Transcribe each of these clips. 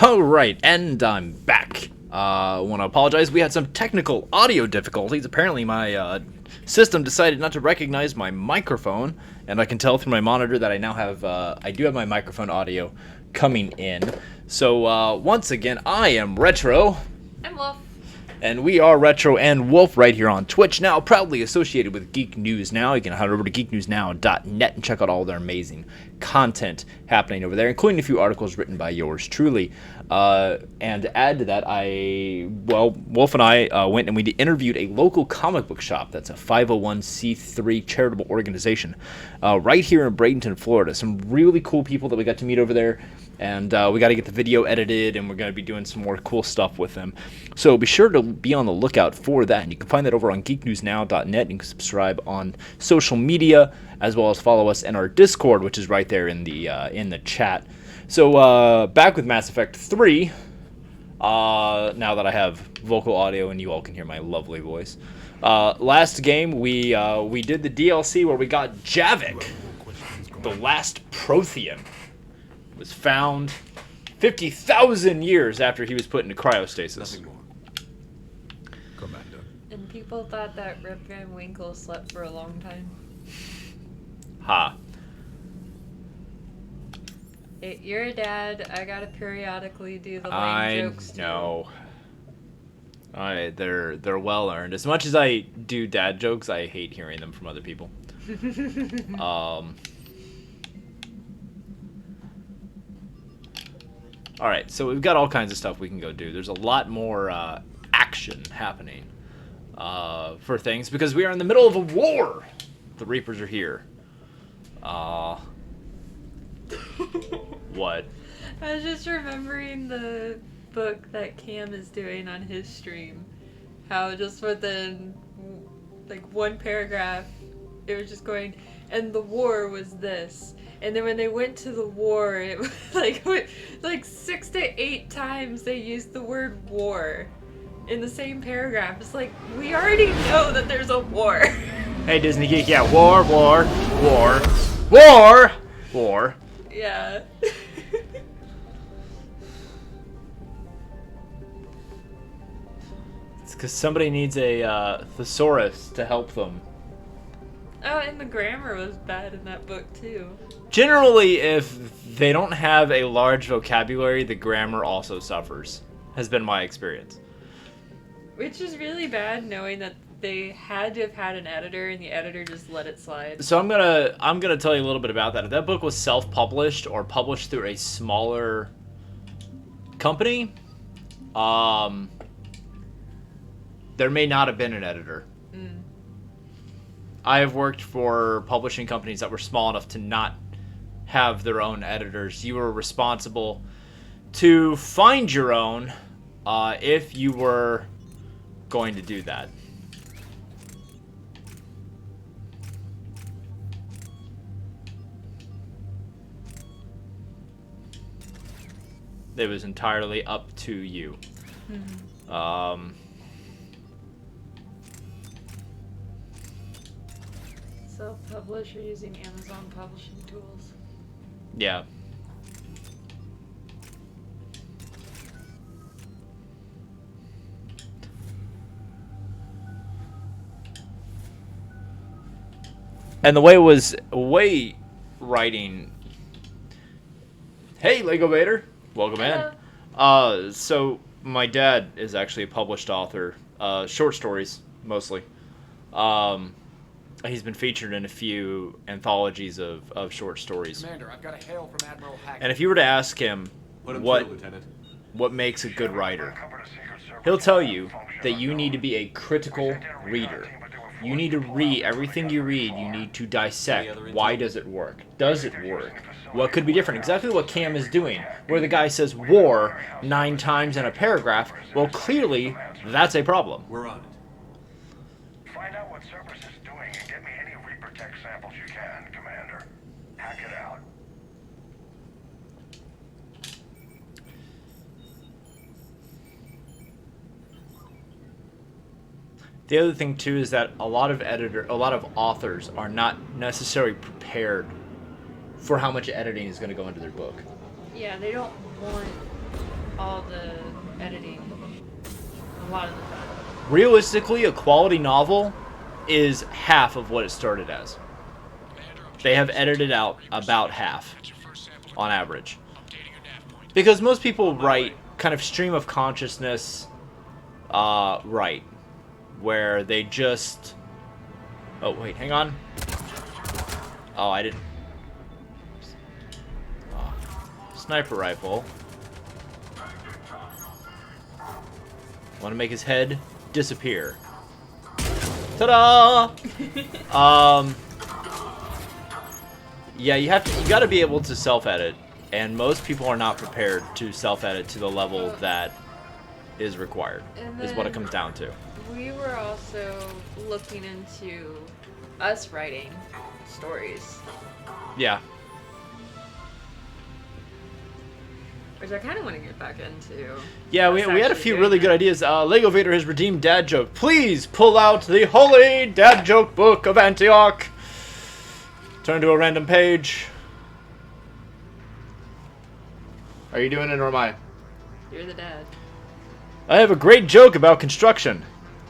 Alright, and I'm back. I want to apologize. We had some technical audio difficulties. Apparently my system decided not to recognize my microphone, and I can tell through my monitor that I now have, I do have my microphone audio coming in. So once again, I am Retro. I'm Wolf. And we are Retro and Wolf right here on Twitch, now proudly associated with Geek News Now. You can head over to geeknewsnow.net and check out all their amazing content happening over there, including a few articles written by yours truly. And to add to that, Wolf and I went and we interviewed a local comic book shop that's a 501c3 charitable organization right here in Bradenton, Florida. Some really cool people that we got to meet over there. And we got to get the video edited, and we're going to be doing some more cool stuff with them. So be sure to be on the lookout for that. And you can find that over on geeknewsnow.net. You can subscribe on social media, as well as follow us in our Discord, which is right there in the chat. So back with Mass Effect 3. Now that I have vocal audio and you all can hear my lovely voice. Last game, we did the DLC where we got Javik, the last Prothean. Was found 50,000 years after he was put into cryostasis. Nothing more. Commander. And people thought that Rip Van Winkle slept for a long time. Ha. Hey, you're a dad. I gotta periodically do the lame jokes too. I know. They're well earned. As much as I do dad jokes, I hate hearing them from other people. Alright, so we've got all kinds of stuff we can go do. There's a lot more action happening for things, because we are in the middle of a war! The Reapers are here. What? I was just remembering the book that Cam is doing on his stream. How just within, like, one paragraph, it was just going, and the war was this. And then when they went to the war, it was like 6 to 8 times they used the word war in the same paragraph. It's like, we already know that there's a war. Hey, Disney Geek, yeah, war, war, war, war, war. Yeah. It's because somebody needs a thesaurus to help them. Oh, and the grammar was bad in that book, too. Generally, if they don't have a large vocabulary, the grammar also suffers. Has been my experience. Which is really bad, knowing that they had to have had an editor, and the editor just let it slide. So I'm gonna tell you a little bit about that. If that book was self-published or published through a smaller company, there may not have been an editor. I have worked for publishing companies that were small enough to not have their own editors. You were responsible to find your own if you were going to do that. It was entirely up to you. Mm-hmm. Self-publish or using Amazon publishing tools. Yeah. And the way it was writing. Hey, Lego Vader, welcome in. So my dad is actually a published author, short stories mostly. He's been featured in a few anthologies of short stories. Commander, I've got a hail from Admiral Hackett. And if you were to ask him what makes a good writer, he'll tell you that you need to be a critical reader. You need to read everything you read. You need to dissect. Why does it work? Does it work? What could be different? Exactly what Cam is doing, where the guy says war 9 times in a paragraph. Well, clearly, that's a problem. We're on it. Find out what Cerberus is doing and get me any Reaper tech samples you can, Commander. Hack it out. The other thing too is that a lot of authors are not necessarily prepared for how much editing is going to go into their book. Yeah, they don't want all the editing a lot of the time. Realistically, a quality novel is half of what it started as. They have edited out about half on average. Because most people write kind of stream of consciousness right, where they just... Oh, wait, hang on. Oh, I didn't... Oh. Sniper rifle. Want to make his head disappear. Ta-da! Yeah, you got to be able to self-edit, and most people are not prepared to self-edit to the level that is required. Is what it comes down to. We were also looking into us writing stories, Yeah. which I kind of want to get back into. Yeah, we Us had a actually few doing really good that. ideas. Lego Vader has redeemed dad joke. Please pull out the holy dad joke book of Antioch. Turn to a random page. Are you doing it or am I? You're the dad. I have a great joke about construction.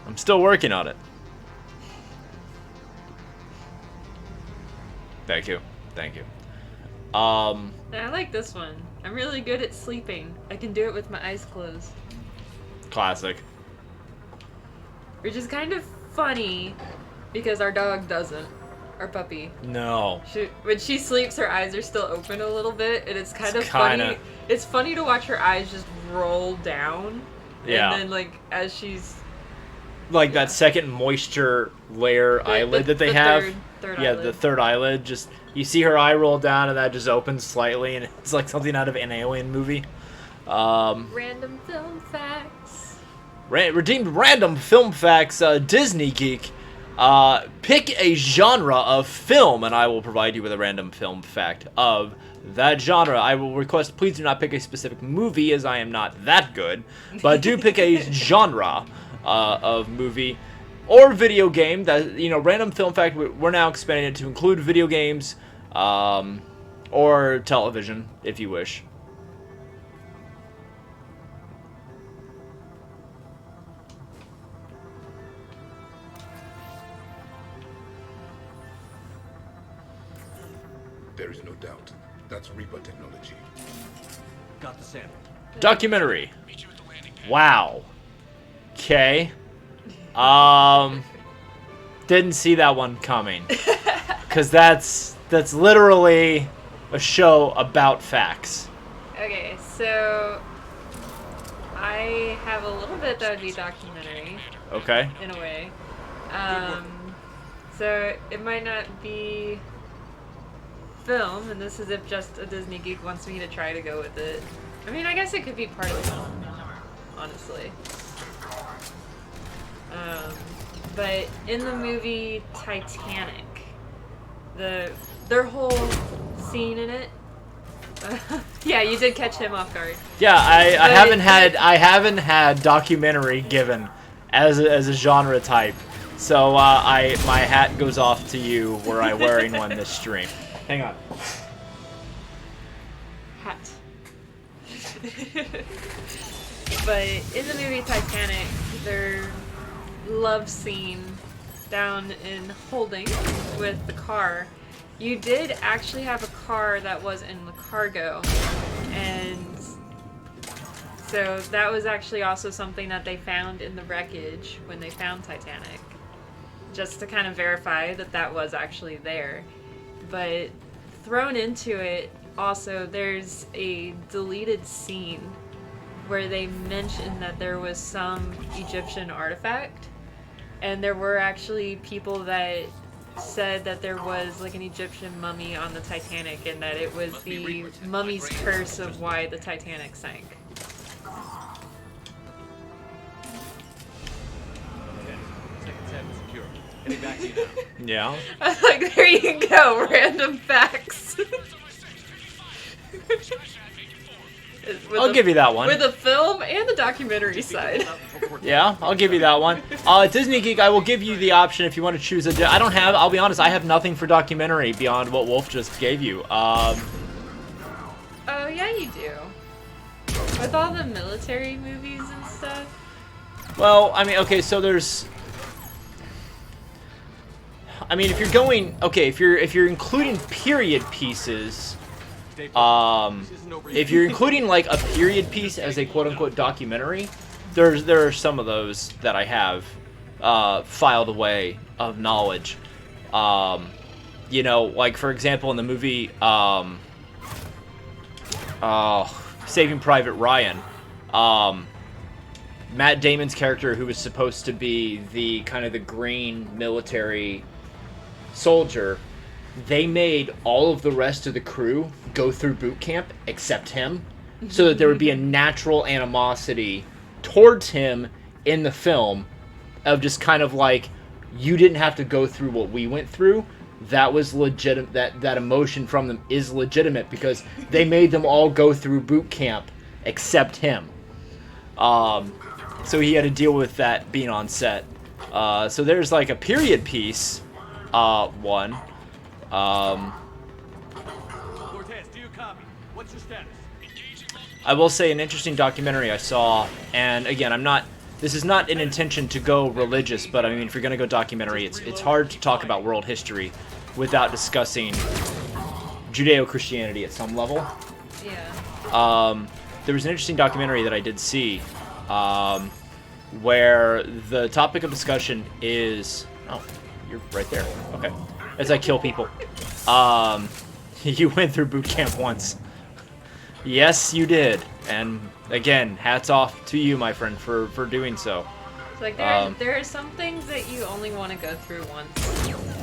I'm still working on it. Thank you. Thank you. I like this one. I'm really good at sleeping. I can do it with my eyes closed. Classic. Which is kind of funny because our dog doesn't. Our puppy. No. When she sleeps, her eyes are still open a little bit, and it's kind It's of kinda- funny. It's funny to watch her eyes just roll down. Yeah. And then, like, as she's... Like that second moisture layer eyelid that they the have. third Yeah, eyelid. the third eyelid. Just you see her eye roll down, and that just opens slightly, and it's like something out of an alien movie. Random film facts. Redeemed random film facts. Disney Geek. Pick a genre of film, and I will provide you with a random film fact of that genre. I will request, please do not pick a specific movie, as I am not that good, but do pick a genre of movie or video game. That, you know, random film fact. We're now expanding it to include video games, or television, if you wish. There is no doubt. That's Reaper technology. Got the sample. Documentary. Wow. Okay. Didn't see that one coming. Cause that's literally a show about facts. Okay, so I have a little bit that would be documentary Okay. in a way. So it might not be film, and this is if just a Disney geek wants me to try to go with it. I mean, I guess it could be part of film, honestly. But in the movie Titanic, their whole scene in it. Yeah, you did catch him off guard. Yeah, I But haven't had documentary given as a genre type. So my hat goes off to you. Were I wearing one this stream? Hang on. Hat. But in the movie Titanic, their love scene down in Holding with the car, you did actually have a car that was in the cargo, and so that was actually also something that they found in the wreckage when they found Titanic, just to kind of verify that that was actually there. But thrown into it, also, there's a deleted scene where they mentioned that there was some Egyptian artifact, and there were actually people that said that there was like an Egyptian mummy on the Titanic, and that it was the mummy's curse of why the Titanic sank. Second set secure. Heading back to you now. Yeah. I was like, there you go, random facts. I'll give you that one. With the film and the documentary side. Yeah, I'll give you that one. Disney Geek, I will give you the option if you want to choose a. I'll be honest, I have nothing for documentary beyond what Wolf just gave you. Oh, yeah, you do. With all the military movies and stuff. Well, I mean, okay, so there's. I mean, if you're going, okay, if you're including period pieces, if you're including like a period piece as a quote unquote documentary, there are some of those that I have filed away of knowledge. You know, like for example, in the movie Saving Private Ryan, Matt Damon's character, who was supposed to be the kind of the green military soldier, they made all of the rest of the crew go through boot camp except him, so that there would be a natural animosity towards him in the film of just kind of like, you didn't have to go through what we went through. That was legitimate. That emotion from them is legitimate because they made them all go through boot camp except him. So he had to deal with that being on set. So there's like a period piece one. Cortez, do you copy? What's your status? I will say an interesting documentary I saw, and again, this is not an intention to go religious, but I mean, if you're going to go documentary, it's hard to talk about world history without discussing Judeo-Christianity at some level. Yeah. There was an interesting documentary that I did see, where the topic of discussion is... Oh, you're right there. Okay. As I kill people. You went through boot camp once. Yes, you did. And again, hats off to you, my friend, for doing so. It's like there are some things that you only want to go through once.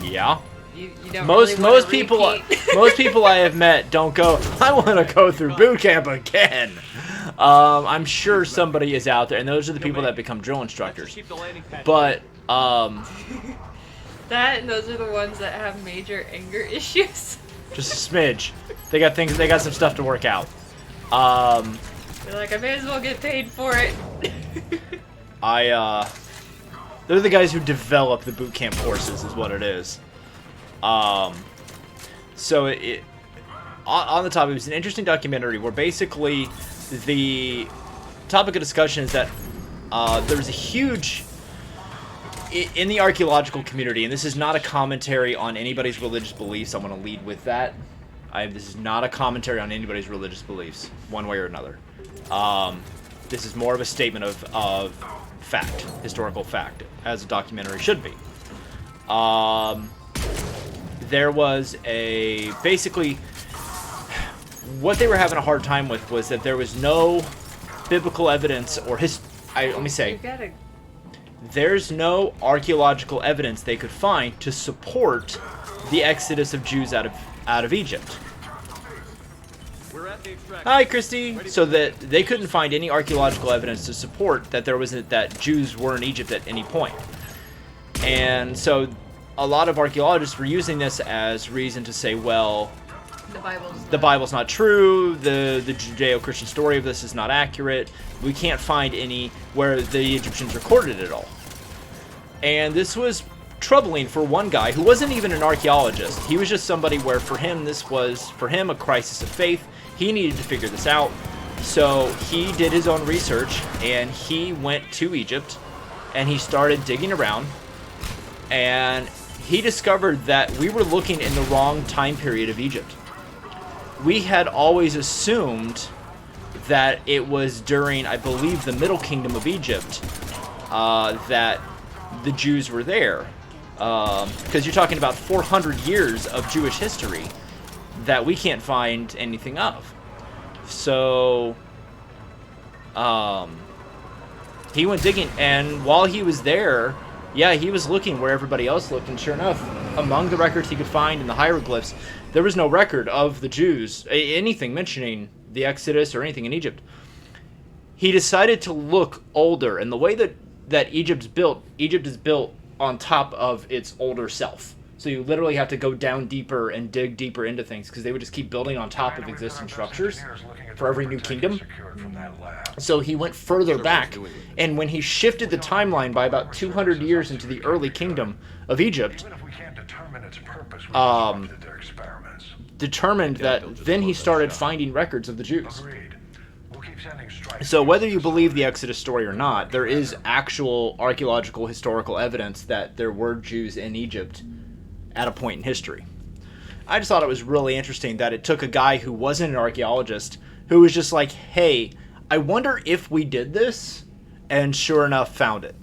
Yeah. You don't Most really want people to repeat. most people I have met don't go, I want to go through boot camp again. I'm sure somebody is out there, and those are the people that become drill instructors. But that and those are the ones that have major anger issues. just a smidge. They got some stuff to work out. They're like, I may as well get paid for it. They're the guys who develop the boot camp courses, is what it is. So on the topic, it was an interesting documentary where basically the topic of discussion is that there was a huge in the archaeological community, and this is not a commentary on anybody's religious beliefs. I'm going to lead with that. This is not a commentary on anybody's religious beliefs, one way or another. This is more of a statement of fact, historical fact, as a documentary should be. There was basically, what they were having a hard time with was that there was no biblical evidence or there's no archaeological evidence they could find to support the exodus of Jews out of Egypt. Hi, Christy. So that they couldn't find any archaeological evidence to support that that Jews were in Egypt at any point. And so a lot of archaeologists were using this as reason to say, well, the Bible's not true, the Judeo-Christian story of this is not accurate, we can't find any where the Egyptians recorded it all. And this was troubling for one guy who wasn't even an archaeologist. He was just somebody where for him this was a crisis of faith. He needed to figure this out. So he did his own research and he went to Egypt and he started digging around, and he discovered that we were looking in the wrong time period of Egypt. We had always assumed that it was during, I believe, the Middle Kingdom of Egypt that the Jews were there. Because you're talking about 400 years of Jewish history that we can't find anything of. So he went digging, and while he was there, yeah, he was looking where everybody else looked, and sure enough, among the records he could find in the hieroglyphs, there was no record of the Jews, anything mentioning the Exodus or anything in Egypt. He decided to look older, and the way that Egypt is built on top of its older self. So you literally have to go down deeper and dig deeper into things, because they would just keep building on top of existing structures for every new kingdom. So he went further back, and when he shifted the timeline by about 200 years into the early kingdom of Egypt, determined that then he started finding records of the Jews. So whether you believe the Exodus story or not, there is actual archaeological historical evidence that there were Jews in Egypt at a point in history. I just thought it was really interesting that it took a guy who wasn't an archaeologist who was just like, hey, I wonder if we did this, and sure enough found it.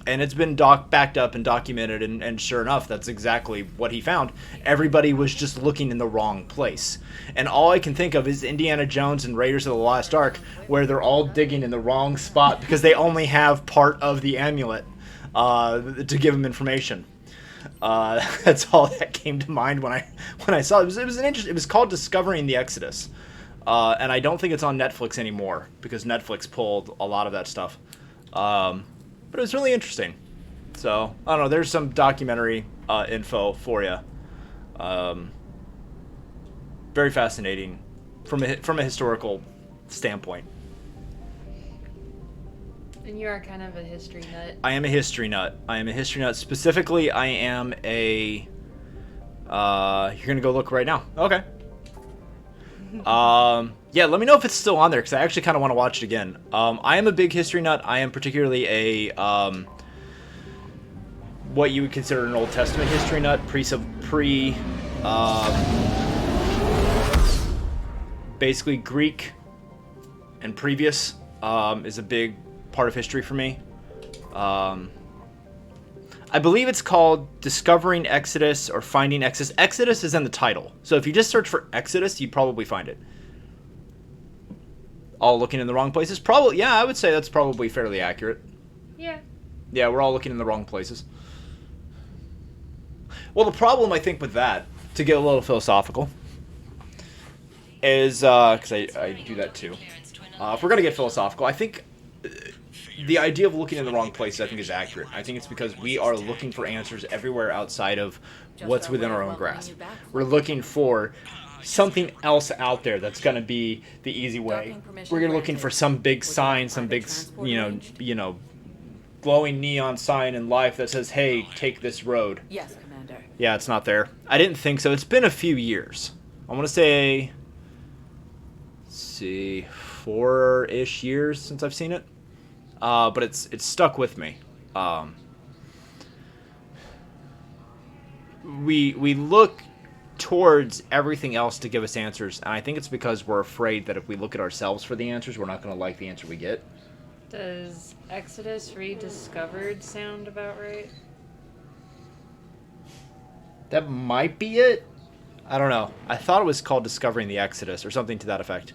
And it's been backed up and documented, and sure enough, that's exactly what he found. Everybody was just looking in the wrong place. And all I can think of is Indiana Jones and Raiders of the Lost Ark, where they're all digging in the wrong spot because they only have part of the amulet to give them information. That's all that came to mind when I saw it. It was called Discovering the Exodus. And I don't think it's on Netflix anymore because Netflix pulled a lot of that stuff. But it was really interesting. So, I don't know, there's some documentary info for you. Very fascinating from a historical standpoint. And you are kind of a history nut. I am a history nut. Specifically, I am a... you're going to go look right now. Okay. Yeah, let me know if it's still on there, because I actually kind of want to watch it again. I am a big history nut. I am particularly a, what you would consider an Old Testament history nut, basically Greek and previous, is a big part of history for me. I believe it's called Discovering Exodus or Finding Exodus. Exodus is in the title. So if you just search for Exodus, you'd probably find it. All looking in the wrong places? Probably, yeah, I would say that's probably fairly accurate. Yeah. Yeah, we're all looking in the wrong places. Well, the problem, I think, with that, to get a little philosophical, is, because I do that too. If we're going to get philosophical, I think the idea of looking in the wrong places, I think, is accurate. I think it's because we are looking for answers everywhere outside of what's within our own grasp. We're looking for something else out there that's going to be the easy way. We're looking for some big sign, some big, you know, glowing neon sign in life that says, "Hey, take this road." Yes, Commander. Yeah, it's not there. I didn't think so. It's been a few years. I want to say, let's see, 4-ish years since I've seen it. But it's stuck with me. We look towards everything else to give us answers, and I think it's because we're afraid that if we look at ourselves for the answers, we're not going to like the answer we get. Does Exodus Rediscovered sound about right? That might be it. I don't know. I thought it was called Discovering the Exodus or something to that effect.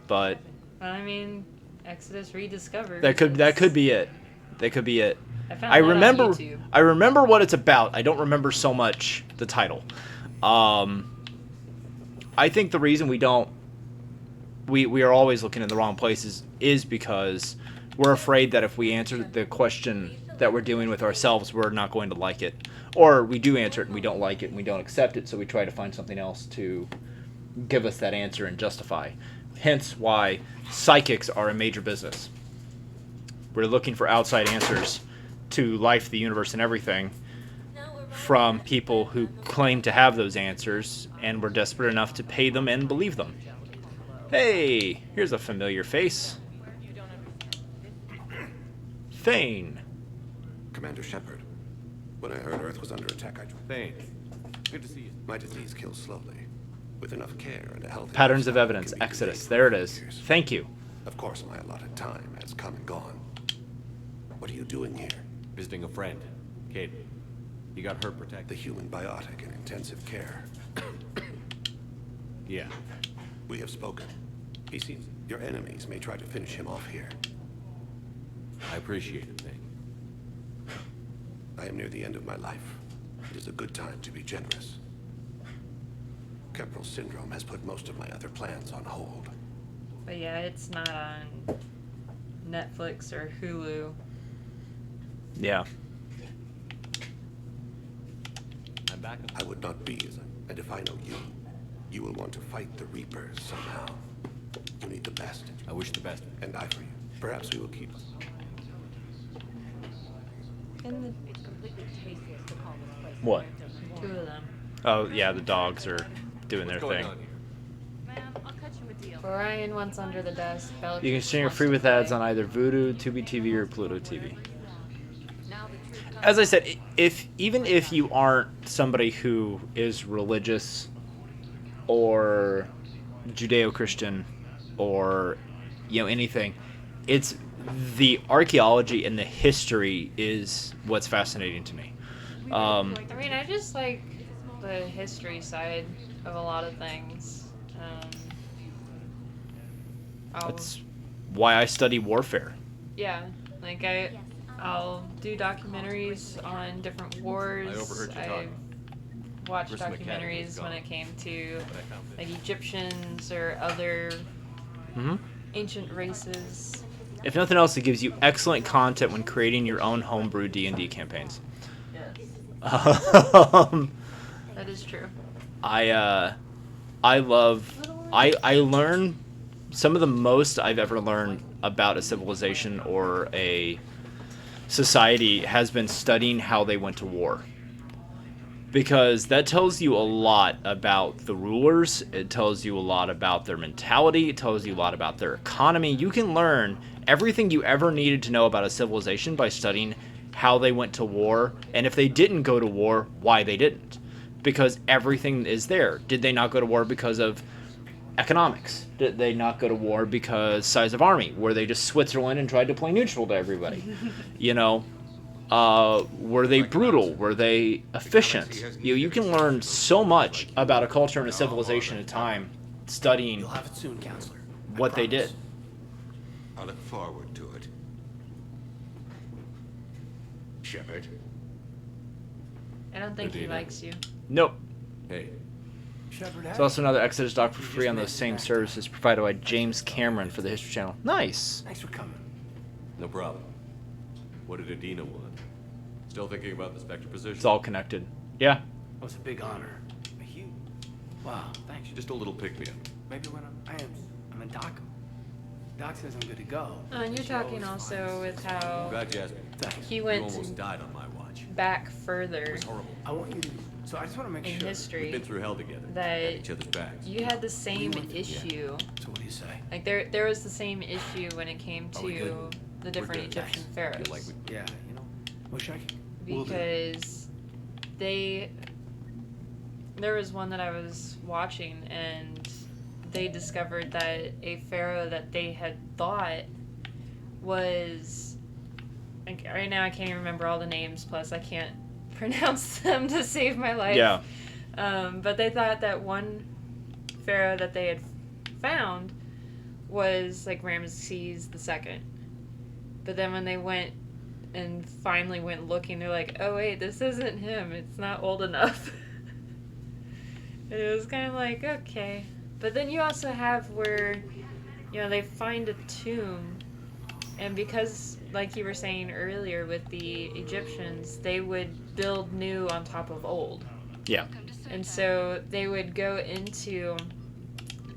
But I mean, Exodus Rediscovered. that could be it. That could be it. I found that on YouTube. I remember what it's about. I don't remember so much the title. I think the reason we are always looking in the wrong places is because we're afraid that if we answer the question that we're dealing with ourselves, we're not going to like it. Or we do answer it and we don't like it and we don't accept it, so we try to find something else to give us that answer and justify. Hence why psychics are a major business. We're looking for outside answers to life, the universe, and everything from people who claim to have those answers, and we're desperate enough to pay them and believe them. Hey, here's a familiar face. Thane. Commander Shepard, when I heard Earth was under attack, Thane, good to see you. my disease kills slowly. With enough care and a healthy Patterns of lifestyle, evidence. it can be Exodus. delayed There it for is. years. Thank you. Of course, my allotted time has come and gone. What are you doing here? Visiting a friend. Kid, he got hurt The protected. human biotic in intensive care. Yeah. We have spoken. He seems your enemies may try to finish him off here. I appreciate it, Thane. I am near the end of my life. It is a good time to be generous. Kepral syndrome has put most of my other plans on hold. But yeah, it's not on Netflix or Hulu. Yeah. I'm back. I would not be as and if I know you, you will want to fight the Reapers somehow. You need the best, I wish the best. and I for you. Perhaps we will keep. And It's completely tasteless to call this place. What? the two of them. Oh, yeah, the dogs are doing their What's going thing. on here? Ma'am, I'll cut you a deal. For Orion once under the desk. Bellatrix You can stream wants free to with play. ads on either Vudu, Tubi TV, or Pluto TV. As I said, even if you aren't somebody who is religious or Judeo-Christian or anything, it's the archaeology and the history is what's fascinating to me. I mean, I just like the history side of a lot of things. That's why I study warfare. Yeah, like I'll do documentaries on different wars. I overheard you I talking. watched Grissom Academy is documentaries when gone. it came to But I found this. like Egyptians or other Hmm. ancient races. If nothing else, it gives you excellent content when creating your own homebrew D&D campaigns. That is true. I learn some of the most I've ever learned about a civilization or a society has been studying how they went to war. Because that tells you a lot about the rulers, it tells you a lot about their mentality, it tells you a lot about their economy. You can learn everything you ever needed to know about a civilization by studying how they went to war, and if they didn't go to war, why they didn't. Because everything is there. Did they not go to war because of economics? Did they not go to war because size of army? Were they just Switzerland and tried to play neutral to everybody? Were they brutal? Were they efficient? You can learn so much about a culture and a civilization at a time studying You'll have it soon, counselor. I what they promise. did. I look forward to it. Shepard. I don't think he Adina. likes you. Nope. Hey. Shepard, There's also another Exodus doc for free on those same services provided by James Cameron for the History Channel. Nice. Thanks for coming. No problem. What did Adina want? Still thinking about the Spectre position? It's all connected. Yeah. It was a big honor. A huge. Wow, thanks. Just a little pick-me-up. Maybe when I'm in Doc. Doc says I'm good to go. Oh, and you're talking also with how Glad you asked me. Thanks. he You went almost died on my watch. back It further was horrible. I want you to. So I just want to make in sure. We've history been through hell together. that Had each other's backs. you had the same issue. So what do you say? Like there was the same issue when it came Are we to good? the different good. Egyptian Feel pharaohs. like we- Yeah, wish I could. Will do. Because there was one that I was watching and they discovered that a pharaoh that they had thought was, like, right now I can't even remember all the names, plus I can't pronounce them to save my life. Yeah. But they thought that one pharaoh that they had found was like Ramesses II. But then when they went and finally went looking, they're like, oh wait, this isn't him. It's not old enough. And it was kind of like, okay. But then you also have where, they find a tomb. And because, like you were saying earlier with the Egyptians, they would build new on top of old. Yeah. And so they would go into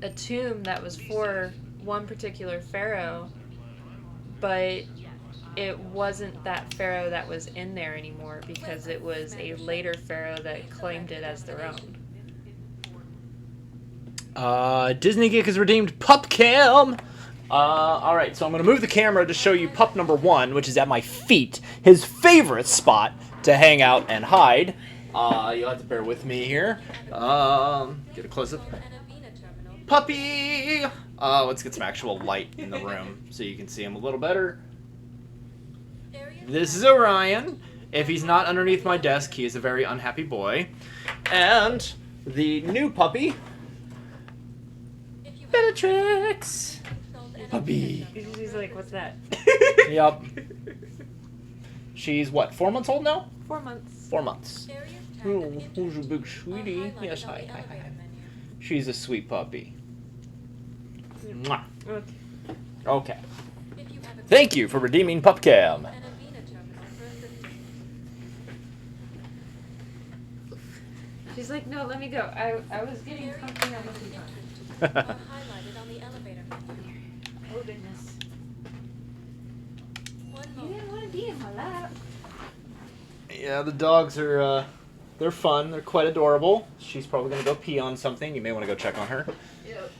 a tomb that was for one particular pharaoh, but it wasn't that pharaoh that was in there anymore because it was a later pharaoh that claimed it as their own. Disney Geek has redeemed Pup Cam. Alright, so I'm going to move the camera to show you pup number 1, which is at my feet. His favorite spot to hang out and hide. You'll have to bear with me here. Get a close-up. Puppy! Let's get some actual light in the room so you can see him a little better. This is Orion. If he's not underneath my desk, he is a very unhappy boy. And the new puppy, Bellatrix. Puppy. He's like, what's that? Yep. She's what, 4 months old now? 4 months. 4 months. Oh, who's a big sweetie? Yes, hi. She's a sweet puppy. Mwah. Okay. Okay. Thank you for redeeming PupCam. She's like, no, let me go. I was getting comfy on the seat. Oh, goodness. You didn't want to be in my lap. Yeah, the dogs are, they're fun. They're quite adorable. She's probably going to go pee on something. You may want to go check on her. Yep.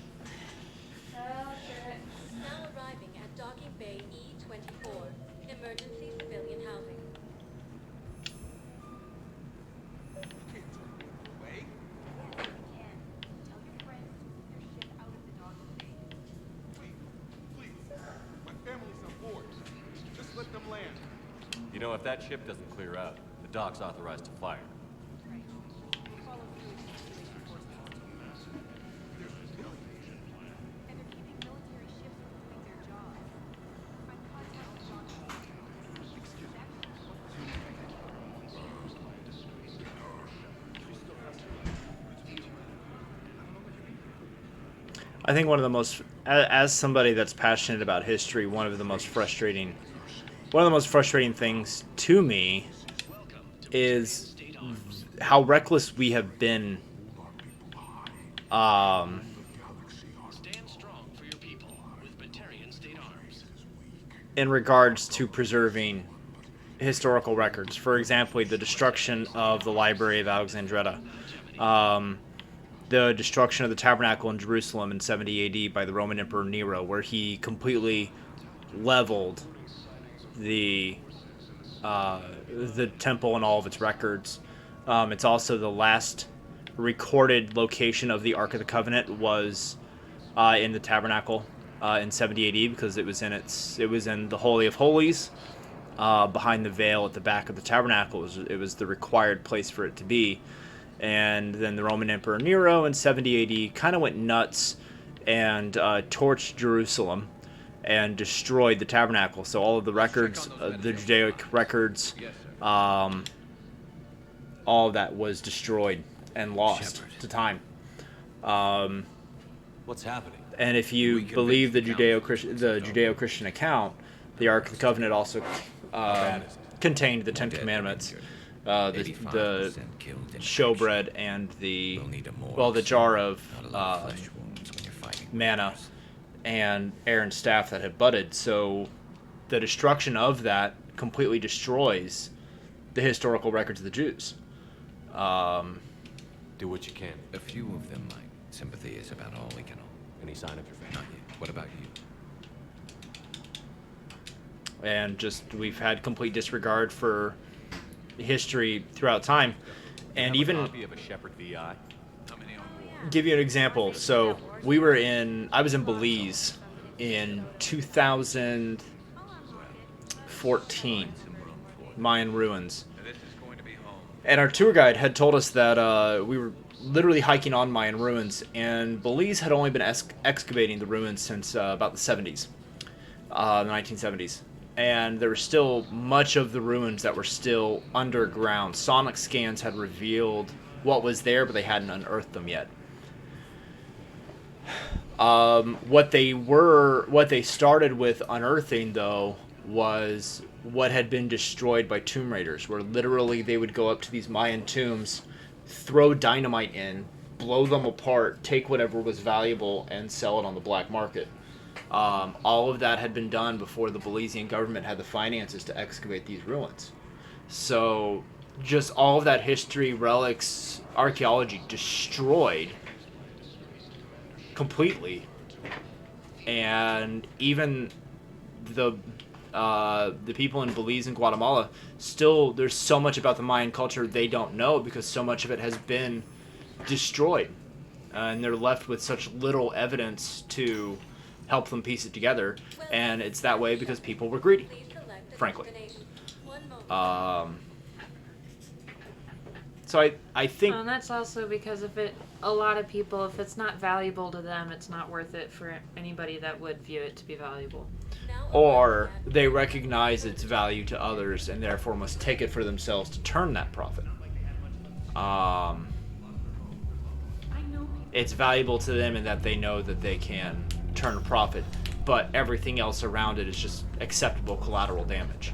You know, if that ship doesn't clear out, the dock's authorized to fire. I think one of the most, as somebody that's passionate about history, one of the most frustrating things to me is how reckless we have been. In regards to preserving historical records. For example, the destruction of the Library of Alexandria. The destruction of the tabernacle in Jerusalem in 70 AD by the Roman Emperor Nero, where he completely leveled the temple and all of its records. It's also the last recorded location of the Ark of the Covenant was in the tabernacle in 70 AD because it was in the Holy of Holies behind the veil at the back of the tabernacle. It was the required place for it to be. And then the Roman Emperor Nero in 70 AD kind of went nuts and torched Jerusalem and destroyed the tabernacle. So all of the records, the Judaic records, all of that was destroyed and lost to time. What's happening? And if you believe the Judeo-Christian account, the Ark of the Covenant also contained the Ten Commandments. The showbread and the jar of manna and Aaron's staff that had budded. So the destruction of that completely destroys the historical records of the Jews. Do what you can. A few of them might. Sympathy is about all we can offer. Any sign of your family? Not yet. What about you? And just we've had complete disregard for history throughout time. And even a copy of a Shepherd VI. give you an example. So I was in Belize in 2014, Mayan ruins. And our tour guide had told us that we were literally hiking on Mayan ruins, and Belize had only been excavating the ruins since about the 70s, the 1970s. And there was still much of the ruins that were still underground. Sonic scans had revealed what was there, but they hadn't unearthed them yet. What they started with unearthing, though, was what had been destroyed by tomb raiders, where literally they would go up to these Mayan tombs, throw dynamite in, blow them apart, take whatever was valuable, and sell it on the black market. All of that had been done before the Belizean government had the finances to excavate these ruins. So just all of that history, relics, archaeology destroyed completely. And even the people in Belize and Guatemala, still there's so much about the Mayan culture they don't know because so much of it has been destroyed. And they're left with such little evidence to help them piece it together, and it's that way because people were greedy, frankly. So I think... And that's also because a lot of people, if it's not valuable to them, it's not worth it for anybody that would view it to be valuable. Or they recognize its value to others and therefore must take it for themselves to turn that profit. It's valuable to them in that they know that they can turn a profit, but everything else around it is just acceptable collateral damage,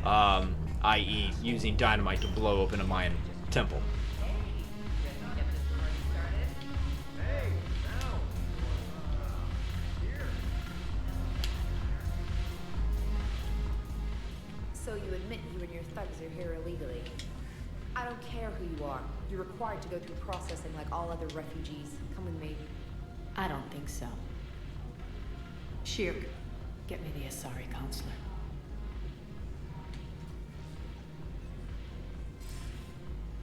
i.e. using dynamite to blow open a Mayan temple. So you admit you and your thugs are here illegally. I don't care who you are. You're required to go through processing like all other refugees. Come with me. I don't think so. Shirk, get me the Asari counselor.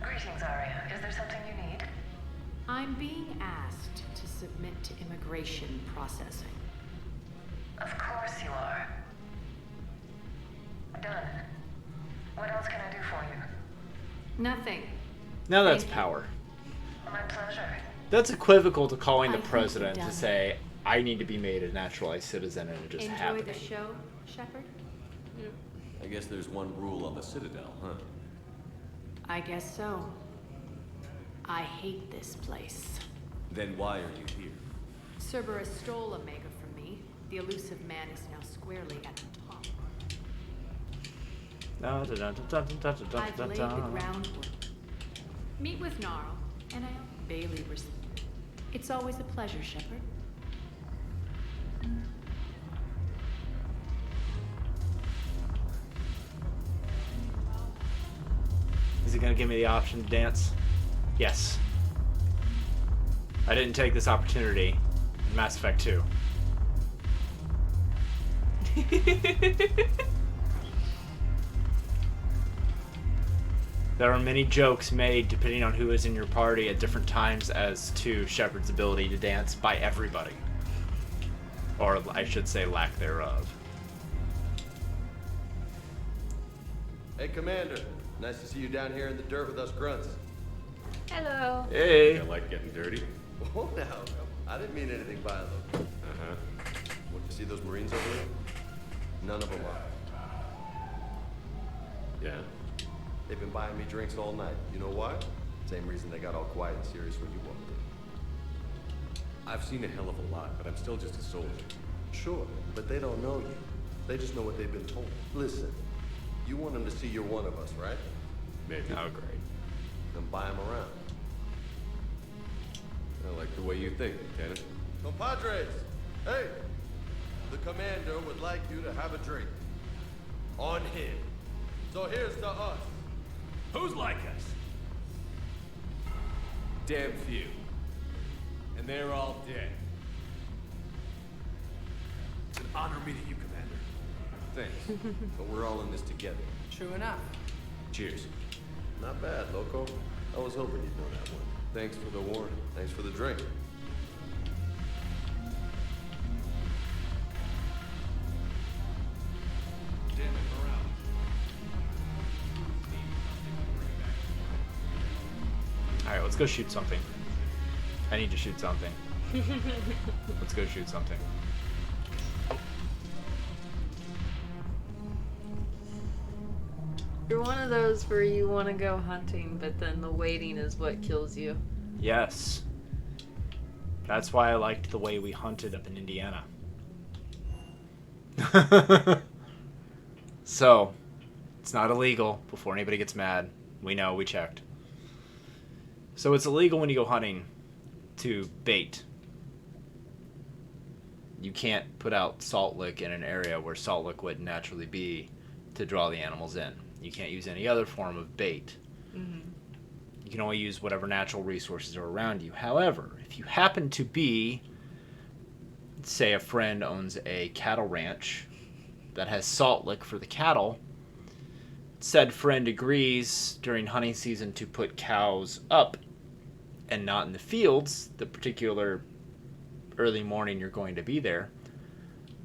Greetings, Arya. Is there something you need? I'm being asked to submit to immigration processing. Of course you are. Done. Nothing. Now that's Thank you. power. My pleasure. That's equivocal to calling I the think president we're to done. say, I need to be made a naturalized citizen, and it just Enjoy happened. the show, Shepard? I guess there's one rule on the Citadel, huh? I guess so. I hate this place. Then why are you here? Cerberus stole Omega from me. The elusive man is now squarely at the top. I've laid the groundwork. Meet with Gnarl, and I hope Bailey respect. It's always a pleasure, Shepard. Is he gonna give me the option to dance? Yes. I didn't take this opportunity in Mass Effect 2. There are many jokes made depending on who is in your party at different times as to Shepard's ability to dance by everybody. Or I should say lack thereof. Hey, Commander. Nice to see you down here in the dirt with us grunts. Hello. Hey! I like getting dirty. Oh, now. I didn't mean anything violent. Uh-huh. What, you see those Marines over there? None of them are. Yeah? They've been buying me drinks all night. You know why? Same reason they got all quiet and serious when you walked in. I've seen a hell of a lot, but I'm still just a soldier. Sure, but they don't know you. They just know what they've been told. Listen, you want them to see you're one of us, right? Maybe. Oh, great. Then buy them around. I like the way you think, Lieutenant. Compadres, hey! The commander would like you to have a drink. On him. So here's to us. Who's like us? Damn few. And they're all dead. It's an honor meeting you, Commander. Thanks. But we're all in this together. True enough. Cheers. Not bad, Loco. I was hoping you'd know that one. Thanks for the warning. Thanks for the drink. Damn it, morale. Alright, let's go shoot something. I need to shoot something. Let's go shoot something. You're one of those where you want to go hunting, but then the waiting is what kills you. Yes. That's why I liked the way we hunted up in Indiana. So, it's not illegal before anybody gets mad. We know, we checked. So it's illegal when you go hunting to bait. You can't put out salt lick in an area where salt lick wouldn't naturally be to draw the animals in. You can't use any other form of bait. Mm-hmm. You can only use whatever natural resources are around you. However, if you happen to be, say a friend owns a cattle ranch that has salt lick for the cattle, said friend agrees during hunting season to put cows up and not in the fields, the particular early morning you're going to be there,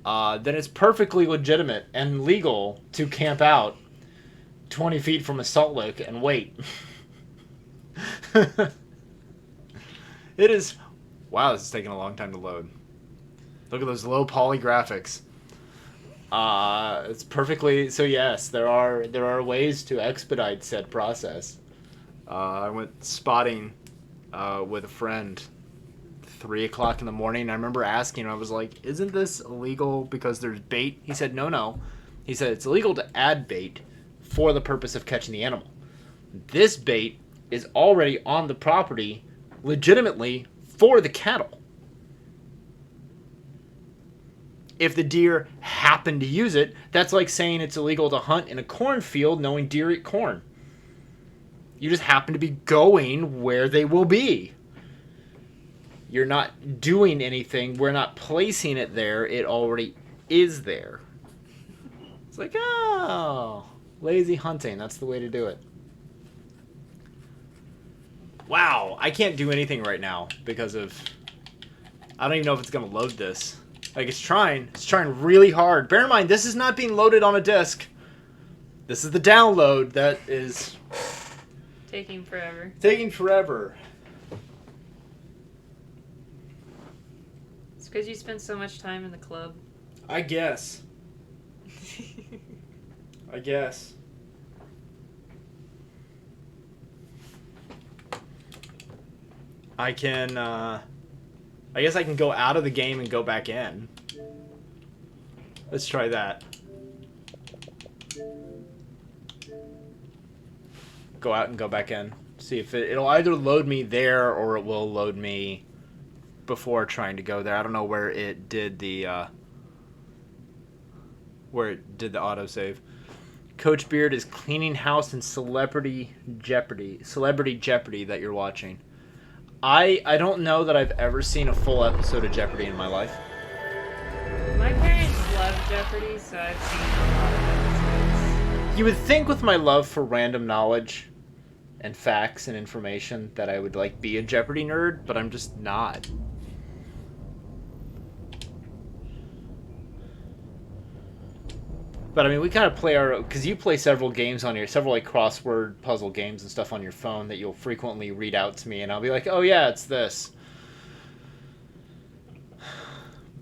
then it's perfectly legitimate and legal to camp out 20 feet from a salt lick and wait. It is... Wow, this is taking a long time to load. Look at those low poly graphics. It's perfectly... So yes, there are ways to expedite said process. I went spotting with a friend 3 o'clock in the morning. I remember asking him, I was like, isn't this illegal because there's bait? He said, no. He said, it's illegal to add bait for the purpose of catching the animal. This bait is already on the property legitimately for the cattle. If the deer happen to use it, that's like saying it's illegal to hunt in a cornfield knowing deer eat corn. You just happen to be going where they will be. You're not doing anything. We're not placing it there. It already is there. It's like, oh, lazy hunting. That's the way to do it. Wow, I can't do anything right now because of... I don't even know if it's going to load this. Like, it's trying. It's trying really hard. Bear in mind, this is not being loaded on a disk. This is the download that is... Taking forever. Taking forever. It's because you spend so much time in the club. I guess. I guess. I can, I guess I can go out of the game and go back in. Let's try that. Go out and go back in. See if it'll either load me there or it will load me before trying to go there. I don't know where it did the autosave. Coach Beard is cleaning house in Celebrity Jeopardy that you're watching. I don't know that I've ever seen a full episode of Jeopardy in my life. My parents love Jeopardy, so I've seen a lot of episodes. You would think with my love for random knowledge and facts and information that I would like be a Jeopardy nerd, but I'm just not. But I mean, we kind of play our, because you play several games on your, several like crossword puzzle games and stuff on your phone that you'll frequently read out to me, and I'll be like, oh yeah, it's this.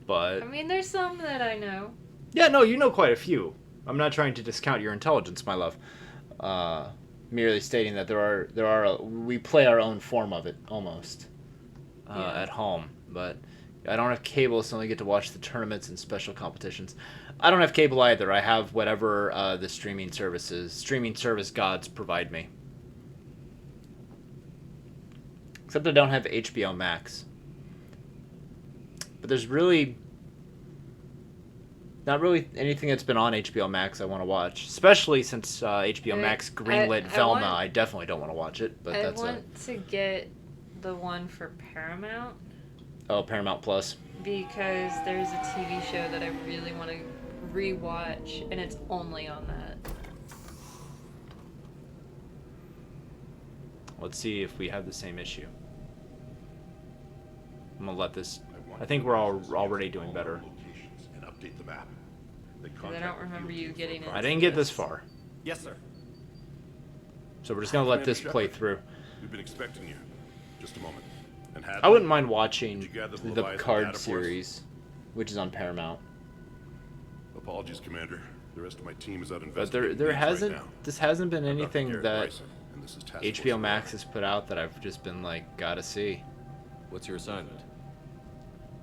But I mean, there's some that I know. yeah, no, you know quite a few. I'm not trying to discount your intelligence, my love. Merely stating that we play our own form of it almost at home, but I don't have cable, so I only get to watch the tournaments and special competitions. I don't have cable either. I have whatever the streaming service gods provide me. Except I don't have HBO Max. But there's really not really anything that's been on HBO Max I want to watch, especially since HBO Max greenlit Velma. I definitely don't want to watch it, but I want to get the one for Paramount. Oh, Paramount Plus. Because there's a TV show that I really want to rewatch, and it's only on that. Let's see if we have the same issue. I'm gonna let this. I think we're already doing better. And update the map. I don't remember you getting it. I didn't get this far. Yes, sir. So we're just gonna let this play through. We've been expecting you. Just a moment. And I wouldn't mind watching the Leviathan Picard data for us? series, which is on Paramount. Apologies, Commander. The rest of my team is out But investigating. there leads hasn't right now. this hasn't been I'm Dr. anything Garrett that Bryson, and this is Task HBO Force Max has put out that I've just been like, gotta see. What's your assignment?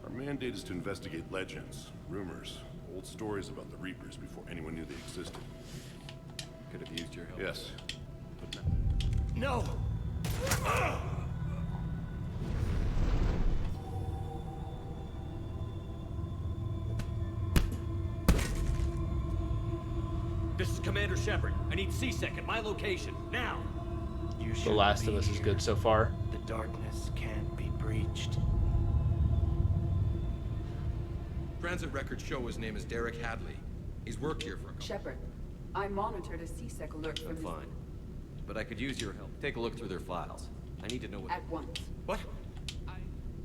Our mandate is to investigate legends, rumors, old stories about the Reapers before anyone knew they existed. Could have used your help. Yes. No! This is Commander Shepard. I need C-Sec at my location, now! The Last of Us is good so far. The darkness can't be breached. Transit records show his name is Derek Hadley. He's worked here for a couple. Shepard, I monitored a C-Sec alert from Fine. But I could use your help. Take a look through their files. I need to know what... At once. What?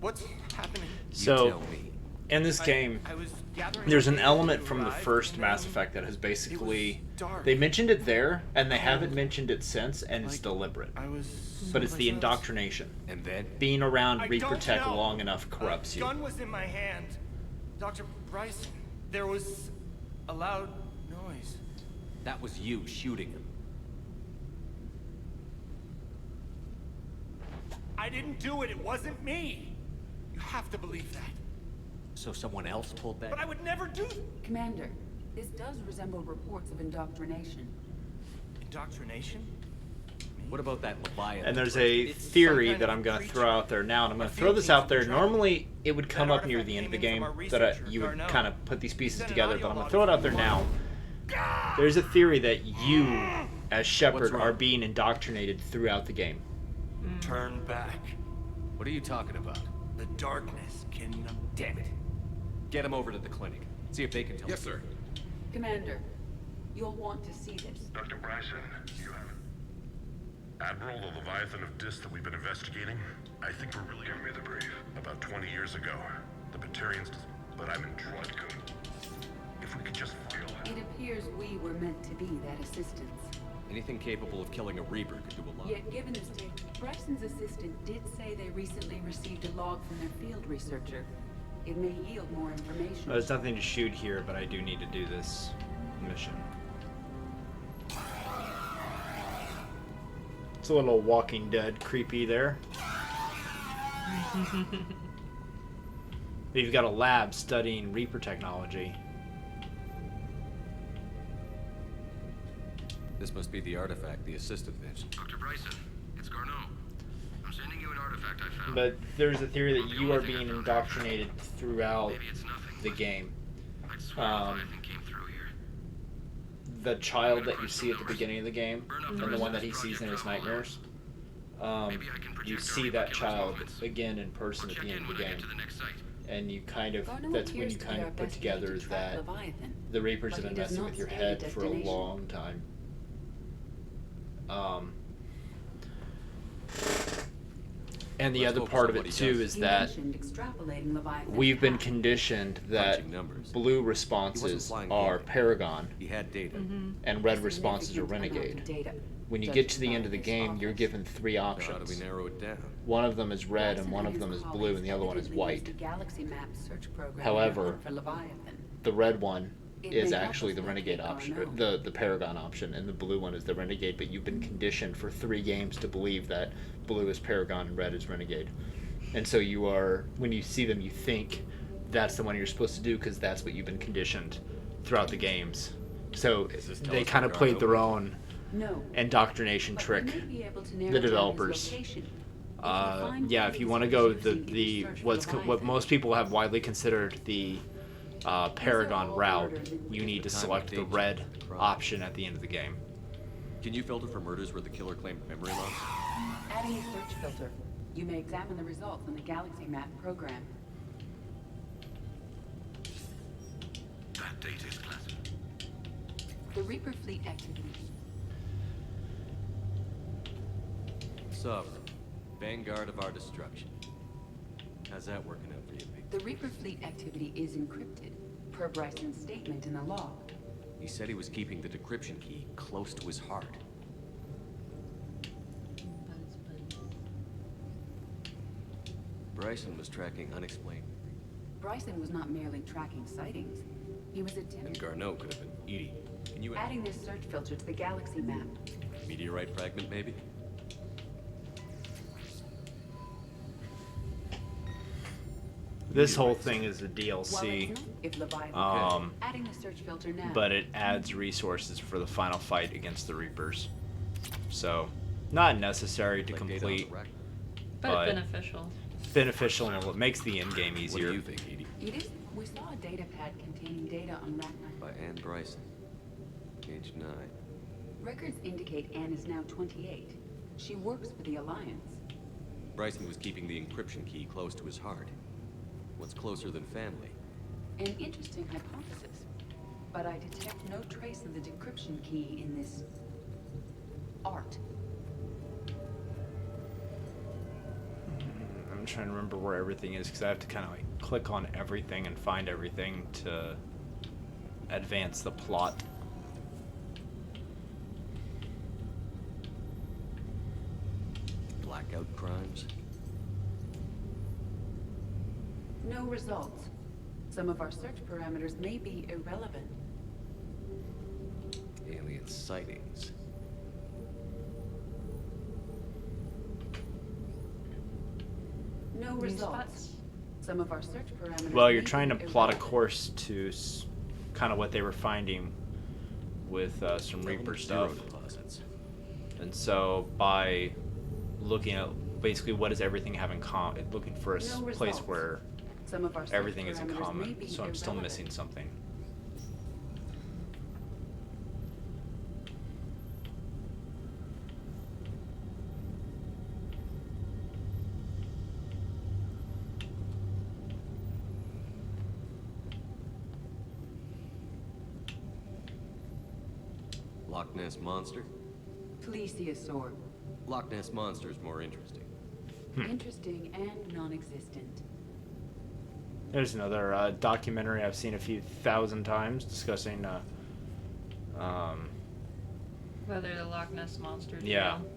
What's happening? So, in this game, there's an element from the first Mass Effect that has basically... They mentioned it there, and they haven't mentioned it since, and it's deliberate. But it's the indoctrination. And then? Being around Reaper Tech long enough corrupts you. A gun was in my hand. Dr. Bryson, there was a loud noise. That was you shooting him. I didn't do it. It wasn't me. You have to believe that. So someone else pulled that? But I would never do... Commander, this does resemble reports of indoctrination. Indoctrination? What about that Leviathan? And there's a theory that I'm going to throw out there now, and I'm going to throw this out there. Normally, it would come up near the end of the game that you would kind of put these pieces together, but I'm going to throw it out there now. There's a theory that you, as Shepard, are being indoctrinated throughout the game. Turn back. What are you talking about? The darkness can... Damn it. Get him over to the clinic. See if they can tell us. Yes, sir. Commander, you'll want to see this. Dr. Bryson, you have... Admiral, the Leviathan of Dis that we've been investigating, I think we're really... Give me the brief. About 20 years ago, the Batarians... But I'm in trouble. If we could just feel It appears we were meant to be that assistance. Anything capable of killing a Reaper could do a lot. Yet, given this state, Bryson's assistant did say they recently received a log from their field researcher. It may yield more information. There's nothing to shoot here, but I do need to do this mission. It's a little Walking Dead creepy there. You've got a lab studying Reaper technology. This must be the artifact the assistant mentioned. Dr. Bryson, it's Garneau. I'm sending you an artifact I found. But there's a theory that you are being indoctrinated throughout the game. The child that you see at the beginning of the game, and the one that he sees in his nightmares, you see that child again in person at the end of the game. And you kind of, that's when you kind of put together that the Reapers have been messing with your head for a long time. And the other part of it too is that we've been conditioned that blue responses are Paragon and red responses are Renegade. When you get to the end of the game, you're given 3 options. How do we narrow it down? One of them is red and one of them is blue and the other one is white. However, the red one is actually the Renegade option, or the Paragon option, and the blue one is the Renegade, but you've been conditioned for 3 games to believe that blue is Paragon and red is Renegade. And so you are, when you see them, you think that's the one you're supposed to do because that's what you've been conditioned throughout the games. So they kind of played their own indoctrination trick, the developers. Yeah, if you want to go what most people have widely considered the Paragon route, you need to select the red option at the end of the game. Can you filter for murders where the killer claimed memory loss? Adding a search filter. You may examine the results in the Galaxy Map program. That data is classified. The Reaper fleet activity. Sovereign, vanguard of our destruction. How's that working out for you, Pete? The Reaper fleet activity is encrypted, per Bryson's statement in the log. He said he was keeping the decryption key close to his heart. Bryson was tracking unexplained. Bryson was not merely tracking sightings. He was attempting... And Garneau could have been eating. Can you... Adding this search filter to the Galaxy Map. Meteorite fragment, maybe? This whole thing is a DLC, adding the search filter now. but it adds resources for the final fight against the Reapers. So, not necessary to complete, but beneficial. Beneficial, and it makes the end game easier. What do you think, Edie? Edith, we saw a data pad containing data on Ragnar. By Anne Bryson, age 9. Records indicate Anne is now 28. She works for the Alliance. Bryson was keeping the encryption key close to his heart. What's closer than family? An interesting hypothesis, but I detect no trace of the decryption key in this art. I'm trying to remember where everything is because I have to kind of like click on everything and find everything to advance the plot. Blackout crimes? No results. Some of our search parameters may be irrelevant. Alien sightings. No results. Some of our search parameters. Well, you're trying to plot a course to kind of what they were finding with some Reaper stuff. And so by looking at basically what does everything have in common, looking for a place where everything is in common. So I'm still missing something. Loch Ness Monster? Plesiosaur. Loch Ness Monster is more interesting. Interesting and non-existent. There's another documentary I've seen a few thousand times discussing Whether the Loch Ness Monster's Yeah. real.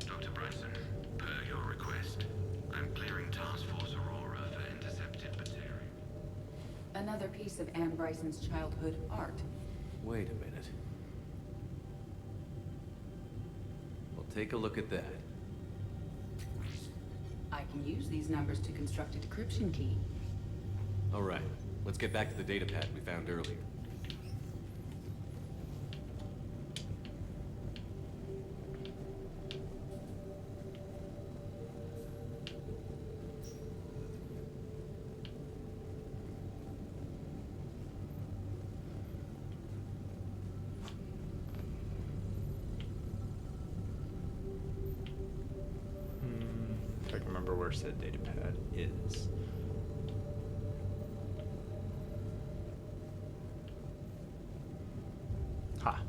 Dr. Bryson, per your request, I'm clearing Task Force Aurora for intercepted material. Another piece of Anne Bryson's childhood art. Wait a minute. Well, take a look at that. I can use these numbers to construct a decryption key. All right, let's get back to the data pad we found earlier. If I can remember where said data pad is. Ha.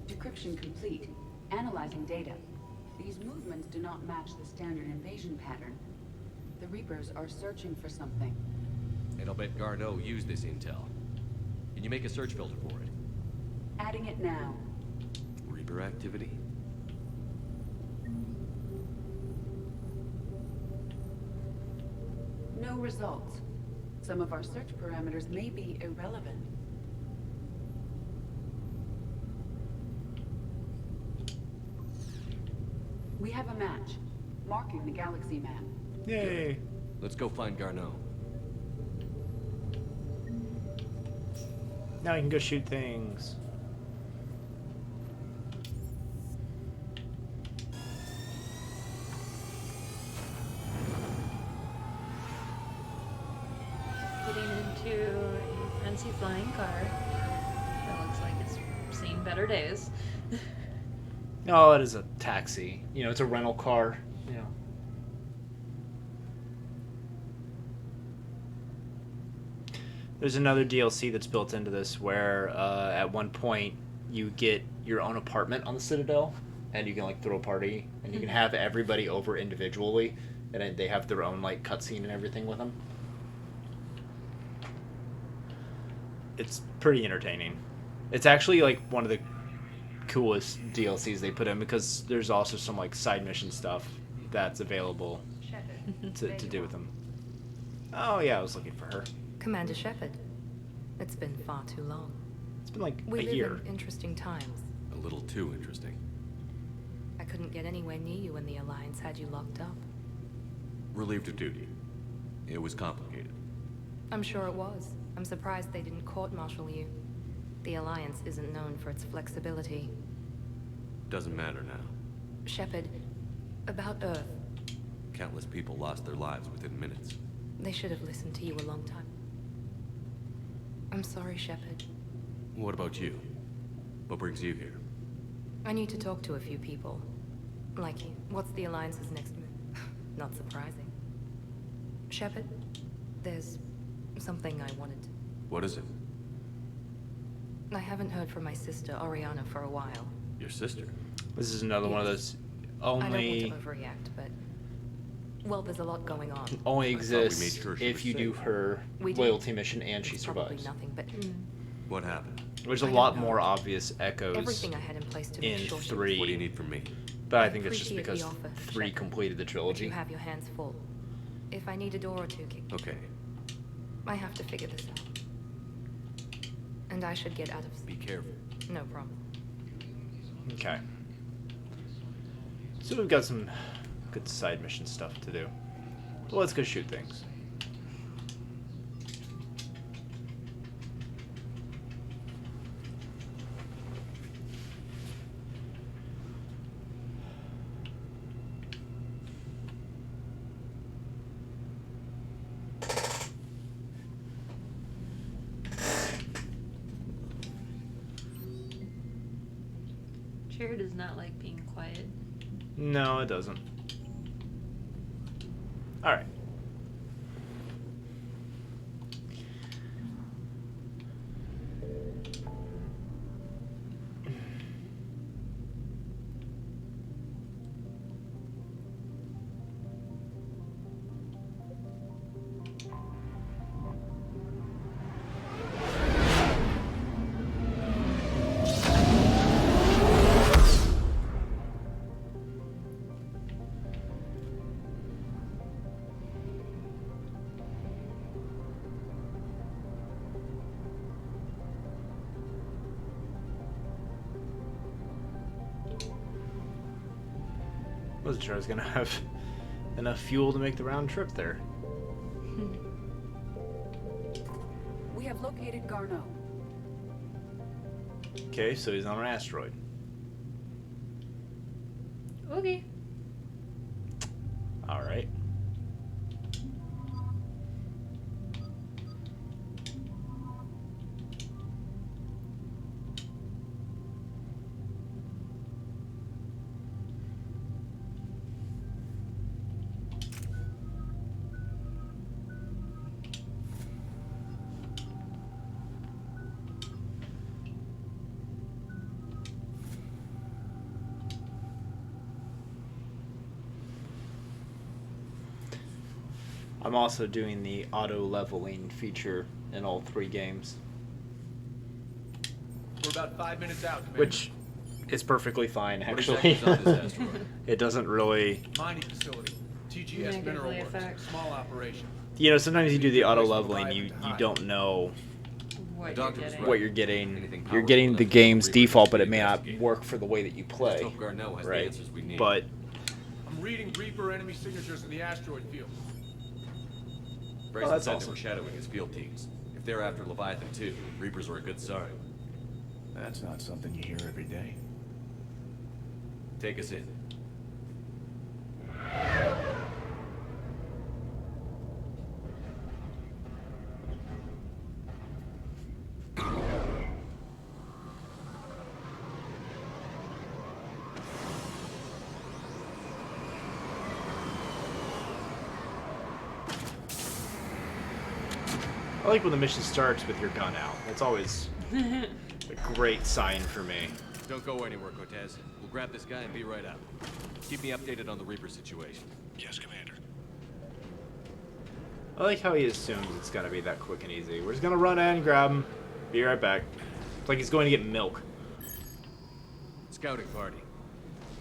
Decryption complete. Analyzing data. These movements do not match the standard invasion pattern. The Reapers are searching for something. And I'll bet Garneau used this intel. Can you make a search filter for it? Adding it now. Reaper activity? No results. Some of our search parameters may be irrelevant. We have a match, marking the galaxy map. Yay. Let's go find Garneau. Now you can go shoot things. Getting into a fancy flying car that looks like it's seen better days. No, it is a taxi. You know, it's a rental car. You know. There's another DLC that's built into this where at one point you get your own apartment on the Citadel, and you can like throw a party, and you can have everybody over individually, and then they have their own like cutscene and everything with them. It's pretty entertaining. It's actually like one of the coolest DLCs they put in because there's also some like side mission stuff that's available to do with them. Oh yeah, I was looking for her. Commander Shepard. It's been far too long. It's been like We a live year. in interesting times. A little too interesting. I couldn't get anywhere near you when the Alliance had you locked up. Relieved of duty. It was complicated. I'm sure it was. I'm surprised they didn't court-martial you. The Alliance isn't known for its flexibility. Doesn't matter now. Shepard, about Earth. Countless people lost their lives within minutes. They should have listened to you a long time. I'm sorry, Shepard. What about you? What brings you here? I need to talk to a few people. Like you. What's the Alliance's next move? Not surprising. Shepard, there's something I wanted to... What is it? I haven't heard from my sister, Oriana, for a while. Your sister? This is another one of those I don't only want to overreact, but... Well, there's a lot going on. only made exists sure she if was you do safe. her We did. loyalty mission and she It's probably survives. nothing, but... What happened? There's a I lot don't know. more obvious echoes Everything I had in place to in make sure she... 3. What do you need from me? But I think it's just appreciate the because offer, 3 Shepard. completed the But trilogy. you have your hands full. If I need a door or two kicked, Okay, I have to figure this out. And I should get out of... be careful. No problem. Okay. So we've got some good side mission stuff to do. Well, let's go shoot things. Chair does not like being quiet. No, it doesn't. Alright. Wasn't sure I was gonna have enough fuel to make the round trip there. We have located Garneau. Okay, so he's on an asteroid. Okay. All right. I'm also doing the auto leveling feature in all 3 games, We're about 5 minutes out, Commander. which is perfectly fine What actually. exactly is on this asteroid? It doesn't really, Mining facility. TGS Mineral Negatively Works. affect. Small operation. you know, sometimes you do the auto leveling, you don't know What The you're doctor was getting. right. what you're getting. Anything You're powerful getting enough the to game's Reaper default, to but be it may not investigated. work for the way that you play. Just hope Garneau has the Right? answers we need. But I'm reading Reaper enemy signatures in the asteroid field. Bryson that's said awesome. they were shadowing his field teams. If they're after Leviathan too, Reapers are a good sign. That's not something you hear every day. Take us in. I like when the mission starts with your gun out. That's always a great sign for me. Don't go anywhere, Cortez. We'll grab this guy and be right out. Keep me updated on the Reaper situation. Yes, Commander. I like how he assumes it's gonna be that quick and easy. We're just gonna run in, grab him, be right back. It's like he's going to get milk. Scouting party.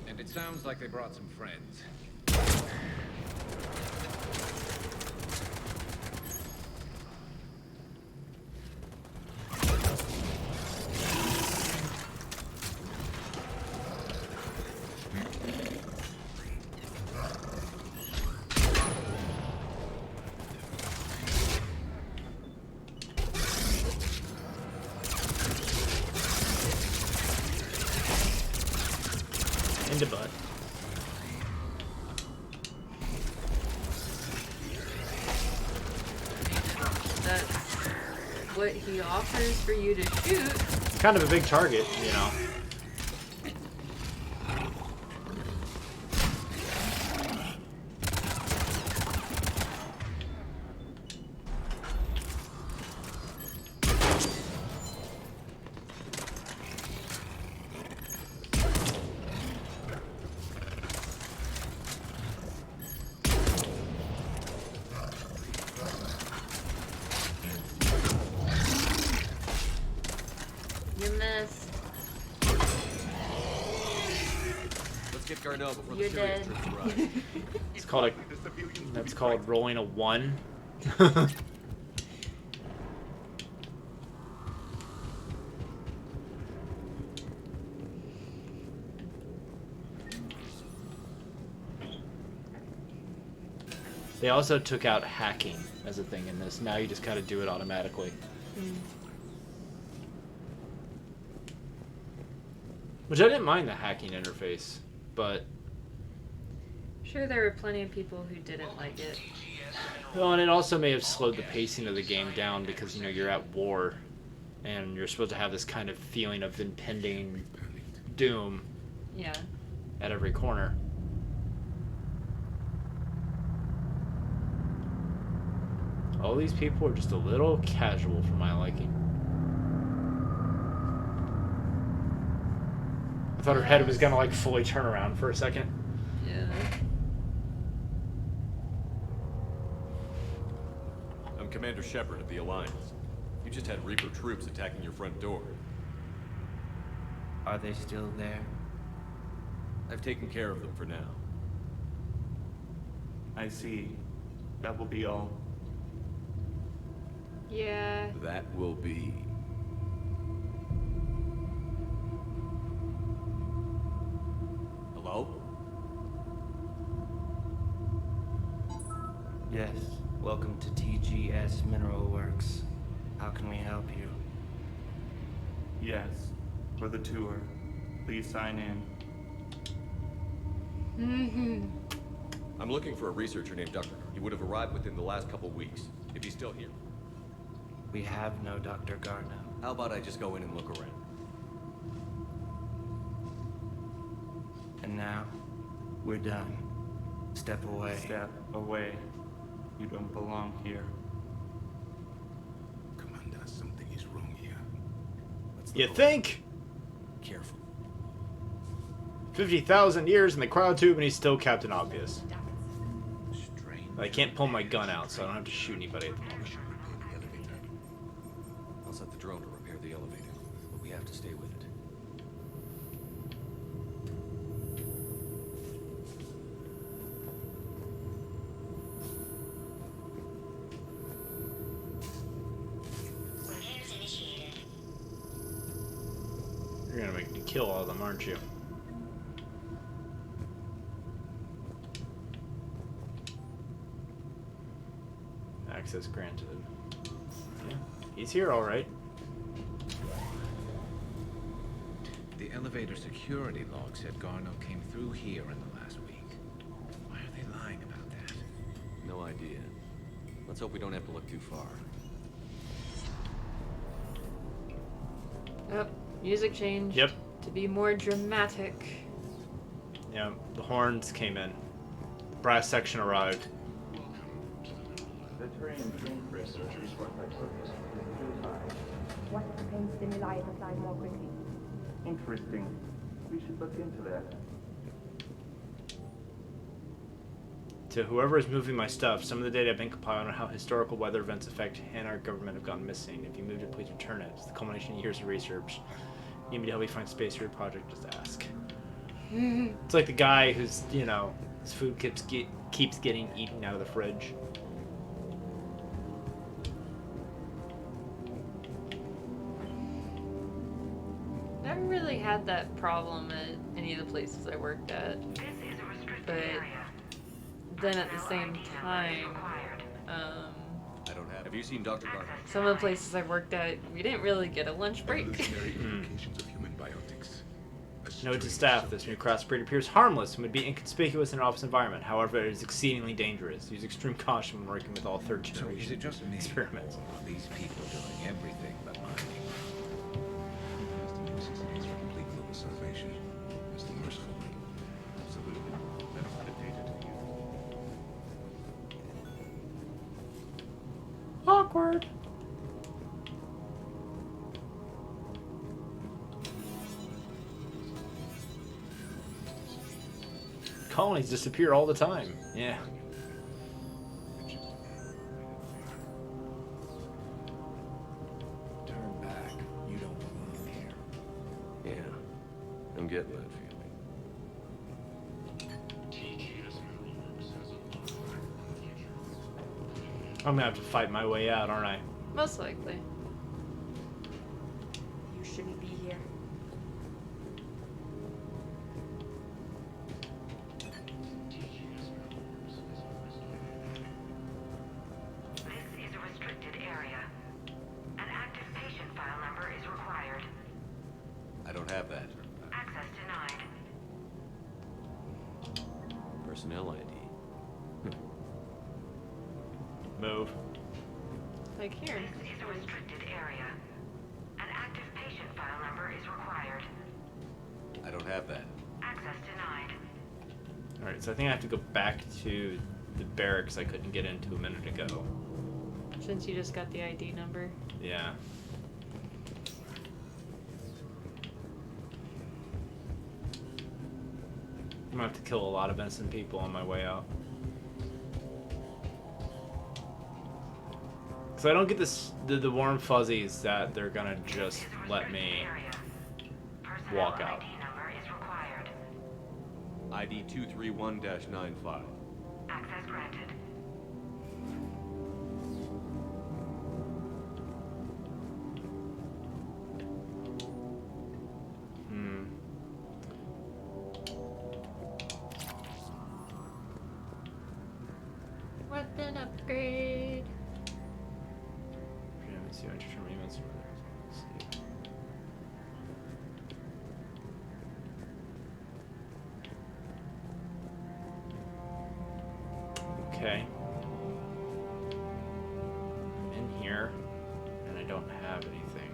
And it sounds like they brought some friends. Into butt. That's what he offers for you to shoot. Kind of a big target, you know. You missed. Let's get Garneau before You're the serious dead. troops arrive. It's called a. That's called rolling a 1. They also took out hacking as a thing in this. Now you just kind of do it automatically. Which I didn't mind the hacking interface, but Sure, there were plenty of people who didn't like it. well, and it also may have slowed the pacing of the game down because you know you're at war, and you're supposed to have this kind of feeling of impending doom Yeah. at every corner. All these people are just a little casual for my liking. I thought her head was gonna like fully turn around for a second. Yeah. I'm Commander Shepard of the Alliance. You just had Reaper troops attacking your front door. Are they still there? I've taken care of them for now. I see. That will be all. Yeah. That will be. Hello? Yes, welcome to TGS Mineral Works. How can we help you? Yes, for the tour. Please sign in. I'm looking for a researcher named Dr. He would have arrived within the last couple weeks, if he's still here. We have no Dr. Garno. How about I just go in and look around? And now, we're done. Step away. Step away. You don't belong here. Commander, something is wrong here. You think? Careful. 50,000 years in the cryo tube and he's still Captain Obvious. I can't pull my gun out, so I don't have to shoot anybody at the moment. I'll set the drone to repair the elevator, but we have to stay with it. You're gonna make me kill all of them, aren't you? Access granted. Yeah, he's here, all right. The elevator security log said Garno came through here in the last week. Why are they lying about that? No idea. Let's hope we don't have to look too far. Oh, music changed. Yep. To be more dramatic. Yeah, the horns came in. The brass section arrived. What if the pain stimuli is applied more quickly? Interesting. We should look into that. To whoever is moving my stuff, some of the data I've been compiling on how historical weather events affect and our government have gone missing. If you moved it, please return it. It's the culmination of years of research. You need me to help you find space for your project, just ask. It's like the guy who's, you know, his food keeps getting eaten out of the fridge. Never really had that problem at any of the places I worked at. But then at the same time, I don't have. Have you seen Dr. Garner? some of the places I worked at, we didn't really get a lunch break. Implications of human biotics. Note to staff, this new crossbreed appears harmless and would be inconspicuous in an office environment. However, it is exceedingly dangerous. Use extreme caution when working with all third So generation is it just me? experiments. Or are these people doing everything but mining? Is for complete global salvation. Is the merciful one. Absolutely. Let us put data to you. Awkward. Colonies disappear all the time. Yeah. Turn back. You don't belong here. Yeah. I'm getting that feeling. I'm gonna have to fight my way out, aren't I? Most likely. You shouldn't be here. This is a restricted area. An active patient file number is required. I don't have that. Access denied. Personnel ID. Move. Like here. This is a restricted area. An active patient file number is required. I don't have that. Access denied. Alright, so I think I have to go back to the barracks I couldn't get into a minute ago. Since you just got the ID number. Yeah. I'm gonna have to kill a lot of innocent people on my way out. So I don't get this the warm fuzzies that they're gonna just let me walk out. ID 231-95. Access granted. weapon upgrade. Yeah, let's see what let's see. Okay. I'm in here, and I don't have anything.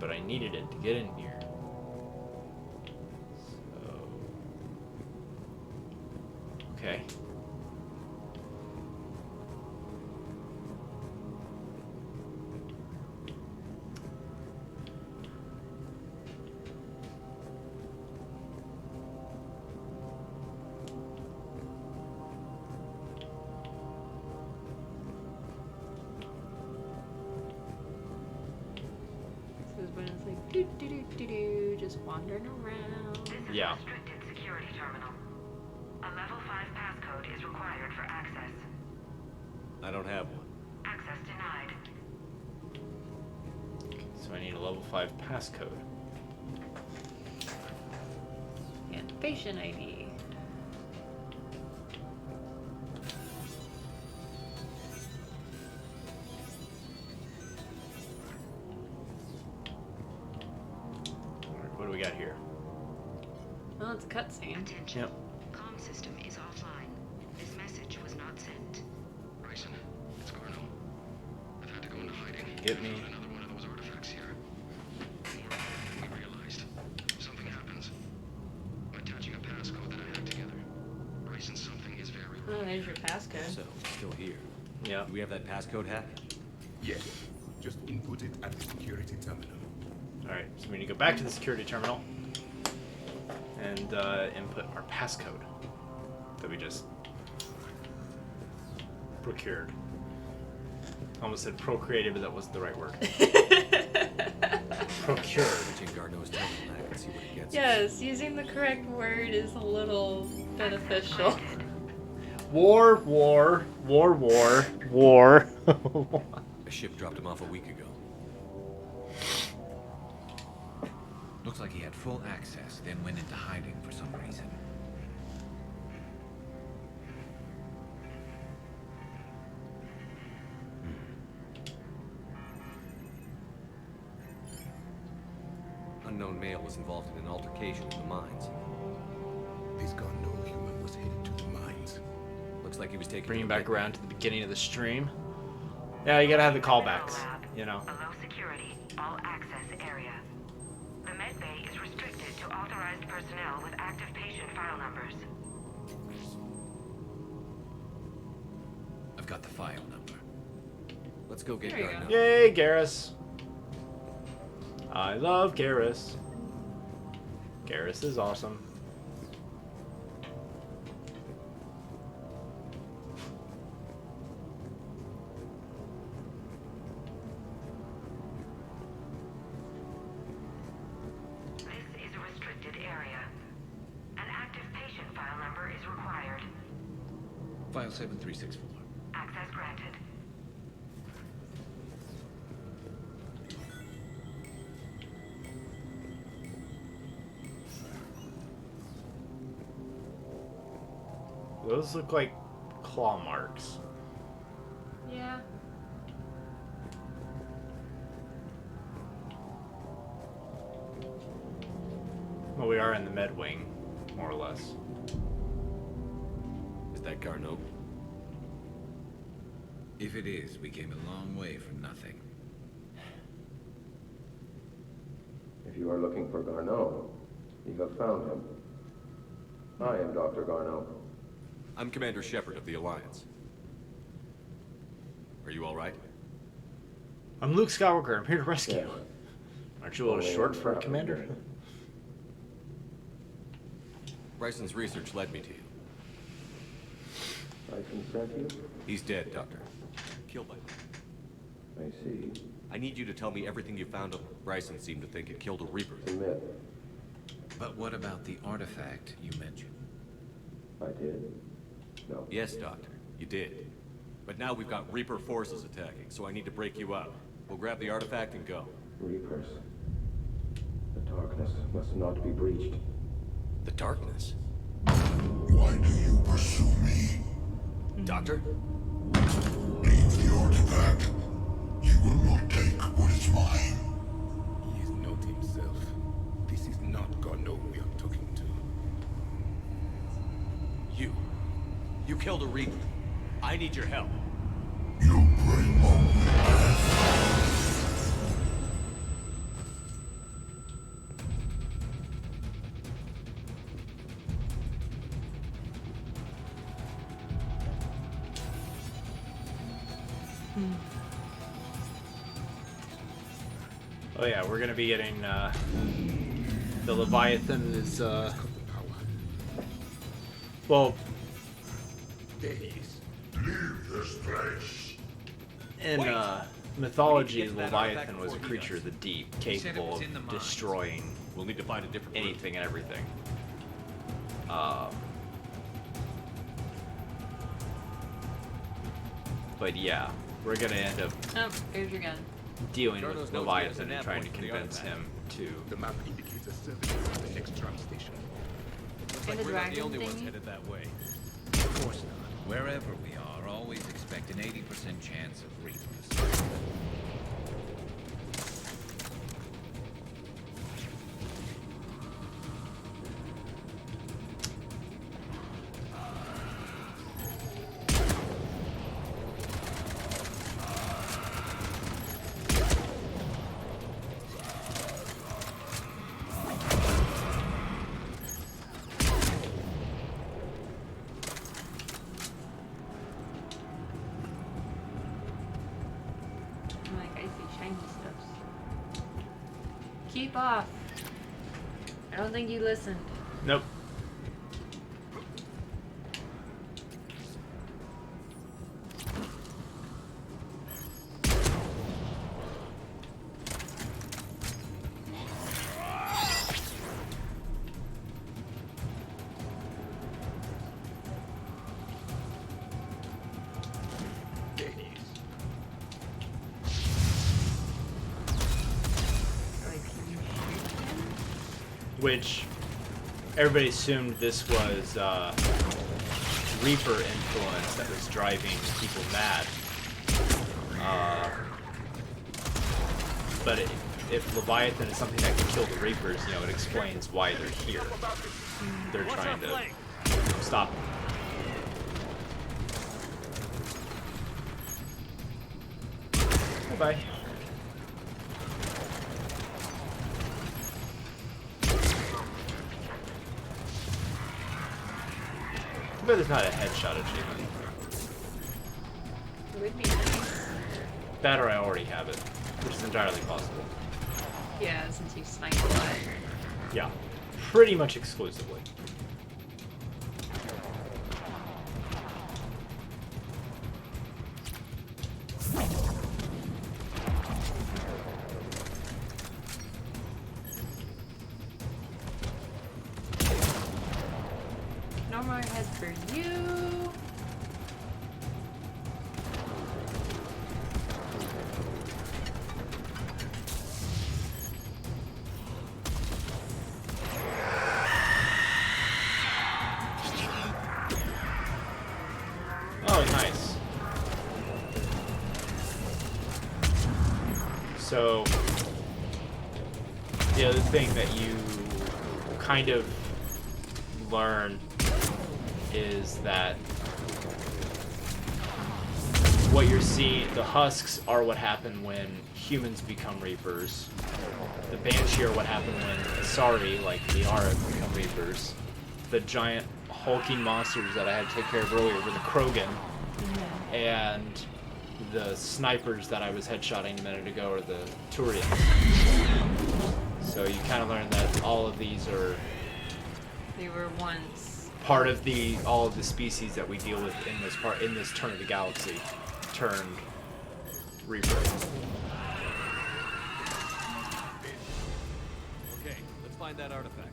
But I needed it to get in here. So... Okay. When it's like do do do do do, just wandering around. This is Yeah. a restricted security terminal. A level 5 passcode is required for access. I don't have one. Access denied. So I need a level 5 passcode. And patient ID. What do we got here? Oh, it's a cutscene. Attention. Yep. Comm system is offline. This message was not sent. Bryson, it's Garno. I've had to go into hiding. Get me. Found another one of those artifacts here. We realized something happens. I'm attaching a passcode that I hacked together. Bryson, something is very wrong. Oh, there's your passcode. So, still here. Yeah. Do we have that passcode hack? Yes. Just input it at the security terminal. Alright, so we need to go back to the security terminal and input our passcode that we just procured. Almost said procreated, but that wasn't the right word. Procured. Between Garno's terminal hack and see what it gets. Yes, using the correct word is a little beneficial. War. A ship dropped him off a week ago. Looks like he had full access, then went into hiding for some reason. Unknown male was involved in an altercation in the mines. This Garno human was headed to the mines. Looks like he was taken. Bringing back around to the beginning of the stream. Yeah, you gotta have the callbacks, you know. A low security, all access area. The med bay is restricted to authorized personnel with active patient file numbers. I've got the file number. Let's go get There you Garno. Yay, Garrus. I love Garrus. Garrus is awesome. This is a restricted area. An active patient file number is required. File 7364. Access granted. Those look like claw marks. Yeah. Well, we are in the med wing, more or less. Is that Garno? If it is, we came a long way from nothing. If you are looking for Garneau, you have found him. I am Dr. Garneau. I'm Commander Shepard of the Alliance. Are you all right? I'm Luke Skywalker. I'm here to rescue. Yes. Aren't you a little short for a commander? Bryson's research led me to you. Bryson sent you? He's dead, Doctor. Killed by... I see. I need you to tell me everything you found on Bryson seemed to think it killed a Reaper. It's a myth. But what about the artifact you mentioned? I did. No. Yes, Doctor, you did. But now we've got Reaper forces attacking, so I need to break you up. We'll grab the artifact and go. Reapers. The darkness must not be breached. The darkness? Why do you pursue me? Doctor? Leave the artifact. You will not take what is mine. He is not himself. This is not Garneau we are talking to. You killed a Reaper. I need your help. You bring only Oh yeah, we're gonna be getting the Leviathan is well, Leave this place. in mythology, Leviathan was a creature of the deep, capable of destroying We'll need to find a different anything and everything. But yeah, we're gonna end up Oh, here's your gun. dealing with Leviathan and trying to convince him to. The map indicates a service at the next tram station. Looks And like the we're not the dragon only ones thingy? headed that way. Of course not. Wherever we are, always expect an 80% chance of Reapers. I'm like, I see shiny stuff. Keep off. I don't think you listened. Nope. Which everybody assumed this was Reaper influence that was driving people mad. But if Leviathan is something that can kill the Reapers, you know, it explains why they're here. They're trying to stop them. Bye-bye. But there's not a headshot achievement. It would be nice. That or I already have it, which is entirely possible. Yeah, since you sniped a lot. Yeah, pretty much exclusively. No more heads for you. Oh, nice. So, the other thing that you kind of learn is that what you're seeing, the husks are what happen when humans become Reapers. The Banshee are what happen when Asari, like the Auric, become Reapers. The giant hulking monsters that I had to take care of earlier were the Krogan. And the snipers that I was headshotting a minute ago are the Turians. So you kind of learn that all of these are They were once. part of all of the species that we deal with in this turn of the galaxy turned Reaper. Okay, let's find that artifact.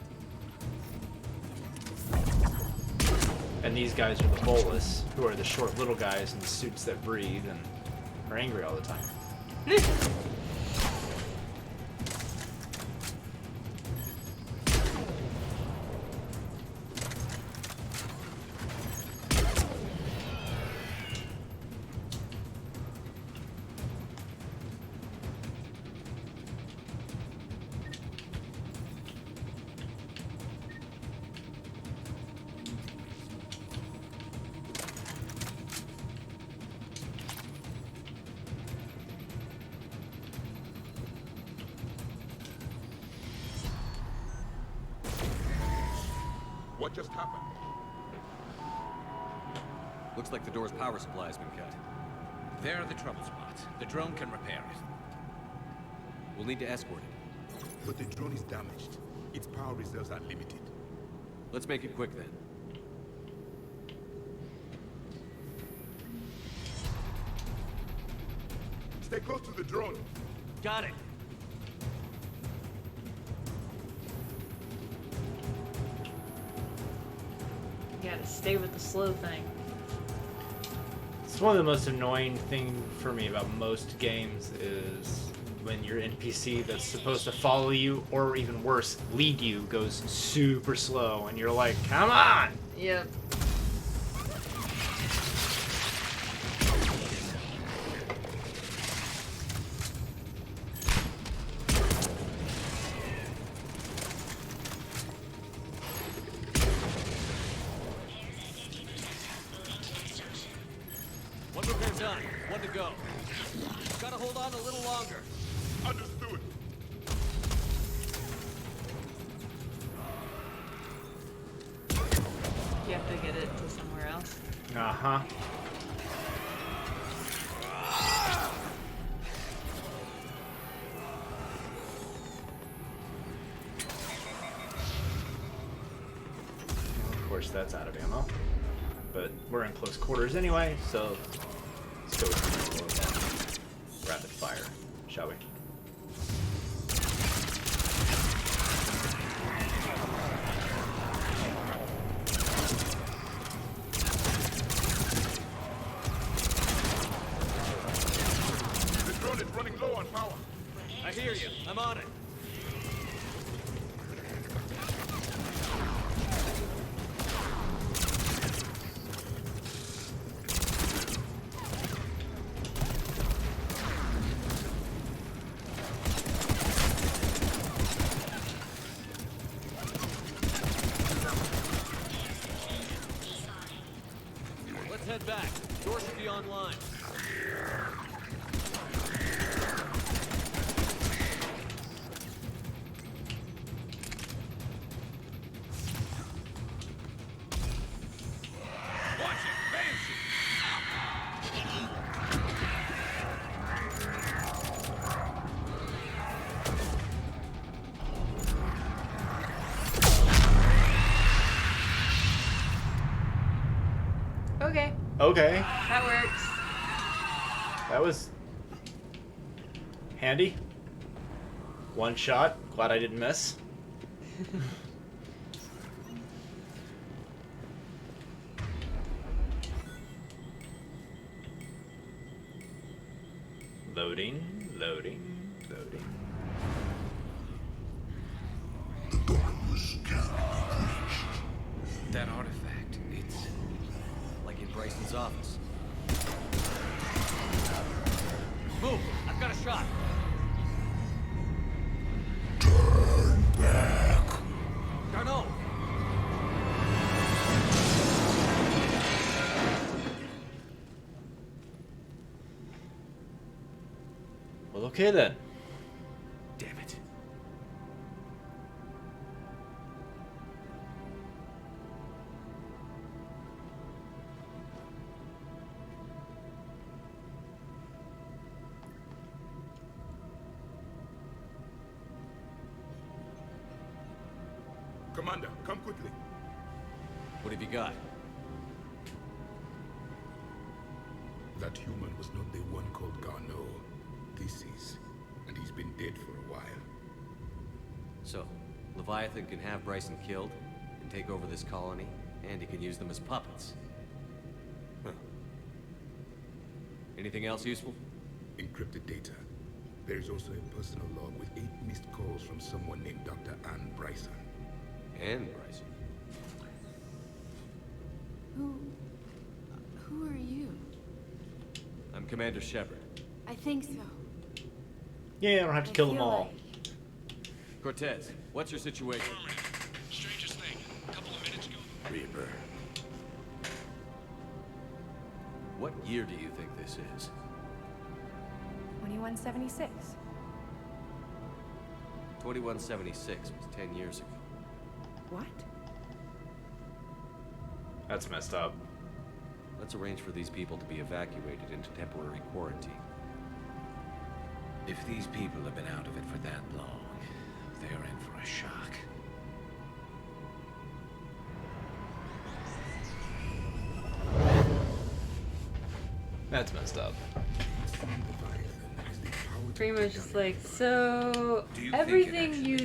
And these guys are the Bolus, who are the short little guys in the suits that breathe and are angry all the time. What just happened? Looks like the door's power supply has been cut. There are the trouble spots. The drone can repair it. We'll need to escort it. But the drone is damaged. Its power reserves are limited. Let's make it quick then. Stay close to the drone. Got it. You gotta stay with the slow thing. It's one of the most annoying thing for me about most games is when your NPC that's supposed to follow you, or even worse, lead you, goes super slow, and you're like, come on! Yep. One repair done. One to go. Gotta hold on a little longer. Understood. You have to get it to somewhere else. Uh-huh. Of course, that's out of ammo. But we're in close quarters anyway, so let's go with a little rapid fire, shall we? The drone is running low on power. I hear you. I'm on it. Let's head back. Door should be online. Okay. Okay. That works. That was handy. One shot. Glad I didn't miss. Loading, loading, loading. That artifact, it's like in Bryson's office. Move! I've got a shot. Turn back. Garneau! Well, okay then. damn it. Commander, come quickly. What have you got? That human was not the one called Garneau. This is, and he's been dead for a while. So, Leviathan can have Bryson killed and take over this colony, and he can use them as puppets. Huh. Anything else useful? Encrypted data. There is also a personal log with 8 missed calls from someone named Dr. Ann Bryson. Ann Bryson? Who are you? I'm Commander Shepard. I think so. Yeah, I don't have to kill them all. Cortez, what's your situation? Strangest thing. A couple of minutes ago. Reaper. What year do you think this is? 2176. 2176 was 10 years ago. What? That's messed up. Let's arrange for these people to be evacuated into temporary quarantine. If these people have been out of it for that long, they're in for a shock. That's messed up. Pretty much just like, so Do you think it everything you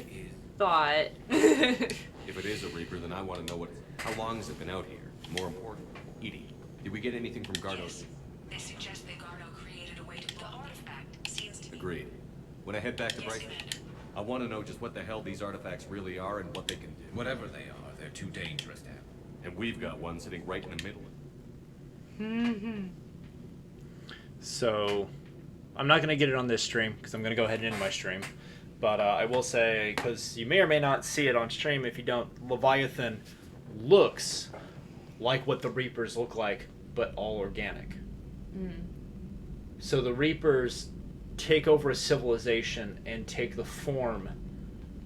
thought. If it is a Reaper, then I want to know how long has it been out here? More important, Edie, did we get anything from Gardo? Yes. They suggest that Gardo created a way to the artifact. Seems to be. Agreed. When I head back to Yes, Bryson, Commander. I want to know just what the hell these artifacts really are and what they can do. Whatever they are, they're too dangerous to have. And we've got one sitting right in the middle. So, I'm not going to get it on this stream because I'm going to go ahead and end my stream. But I will say, because you may or may not see it on stream, if you don't, Leviathan looks like what the Reapers look like, but all organic. So the Reapers take over a civilization and take the form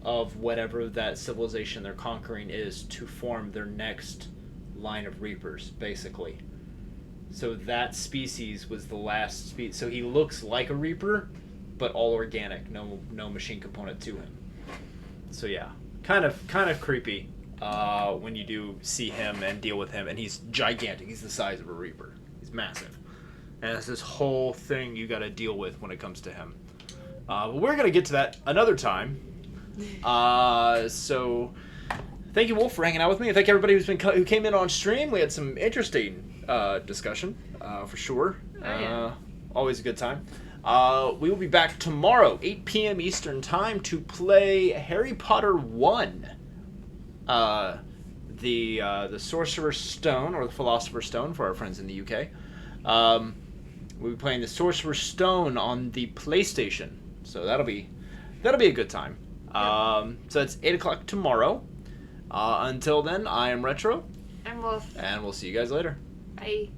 of whatever that civilization they're conquering is to form their next line of Reapers, basically. So that species was the last species. So he looks like a Reaper, but all organic, no machine component to him. So yeah, kind of creepy when you do see him and deal with him, and he's gigantic. He's the size of a Reaper. He's massive, and it's this whole thing you got to deal with when it comes to him. But we're gonna get to that another time. So thank you, Wolf, for hanging out with me, and thank everybody who came in on stream. We had some interesting discussion for sure. Always a good time. We will be back tomorrow, 8 p.m. Eastern Time, to play Harry Potter 1. The Sorcerer's Stone, or the Philosopher's Stone for our friends in the UK. We'll be playing the Sorcerer's Stone on the PlayStation. So that'll be a good time. So it's 8 o'clock tomorrow. Until then, I am Retro. I'm Wolf. And we'll see you guys later. Bye.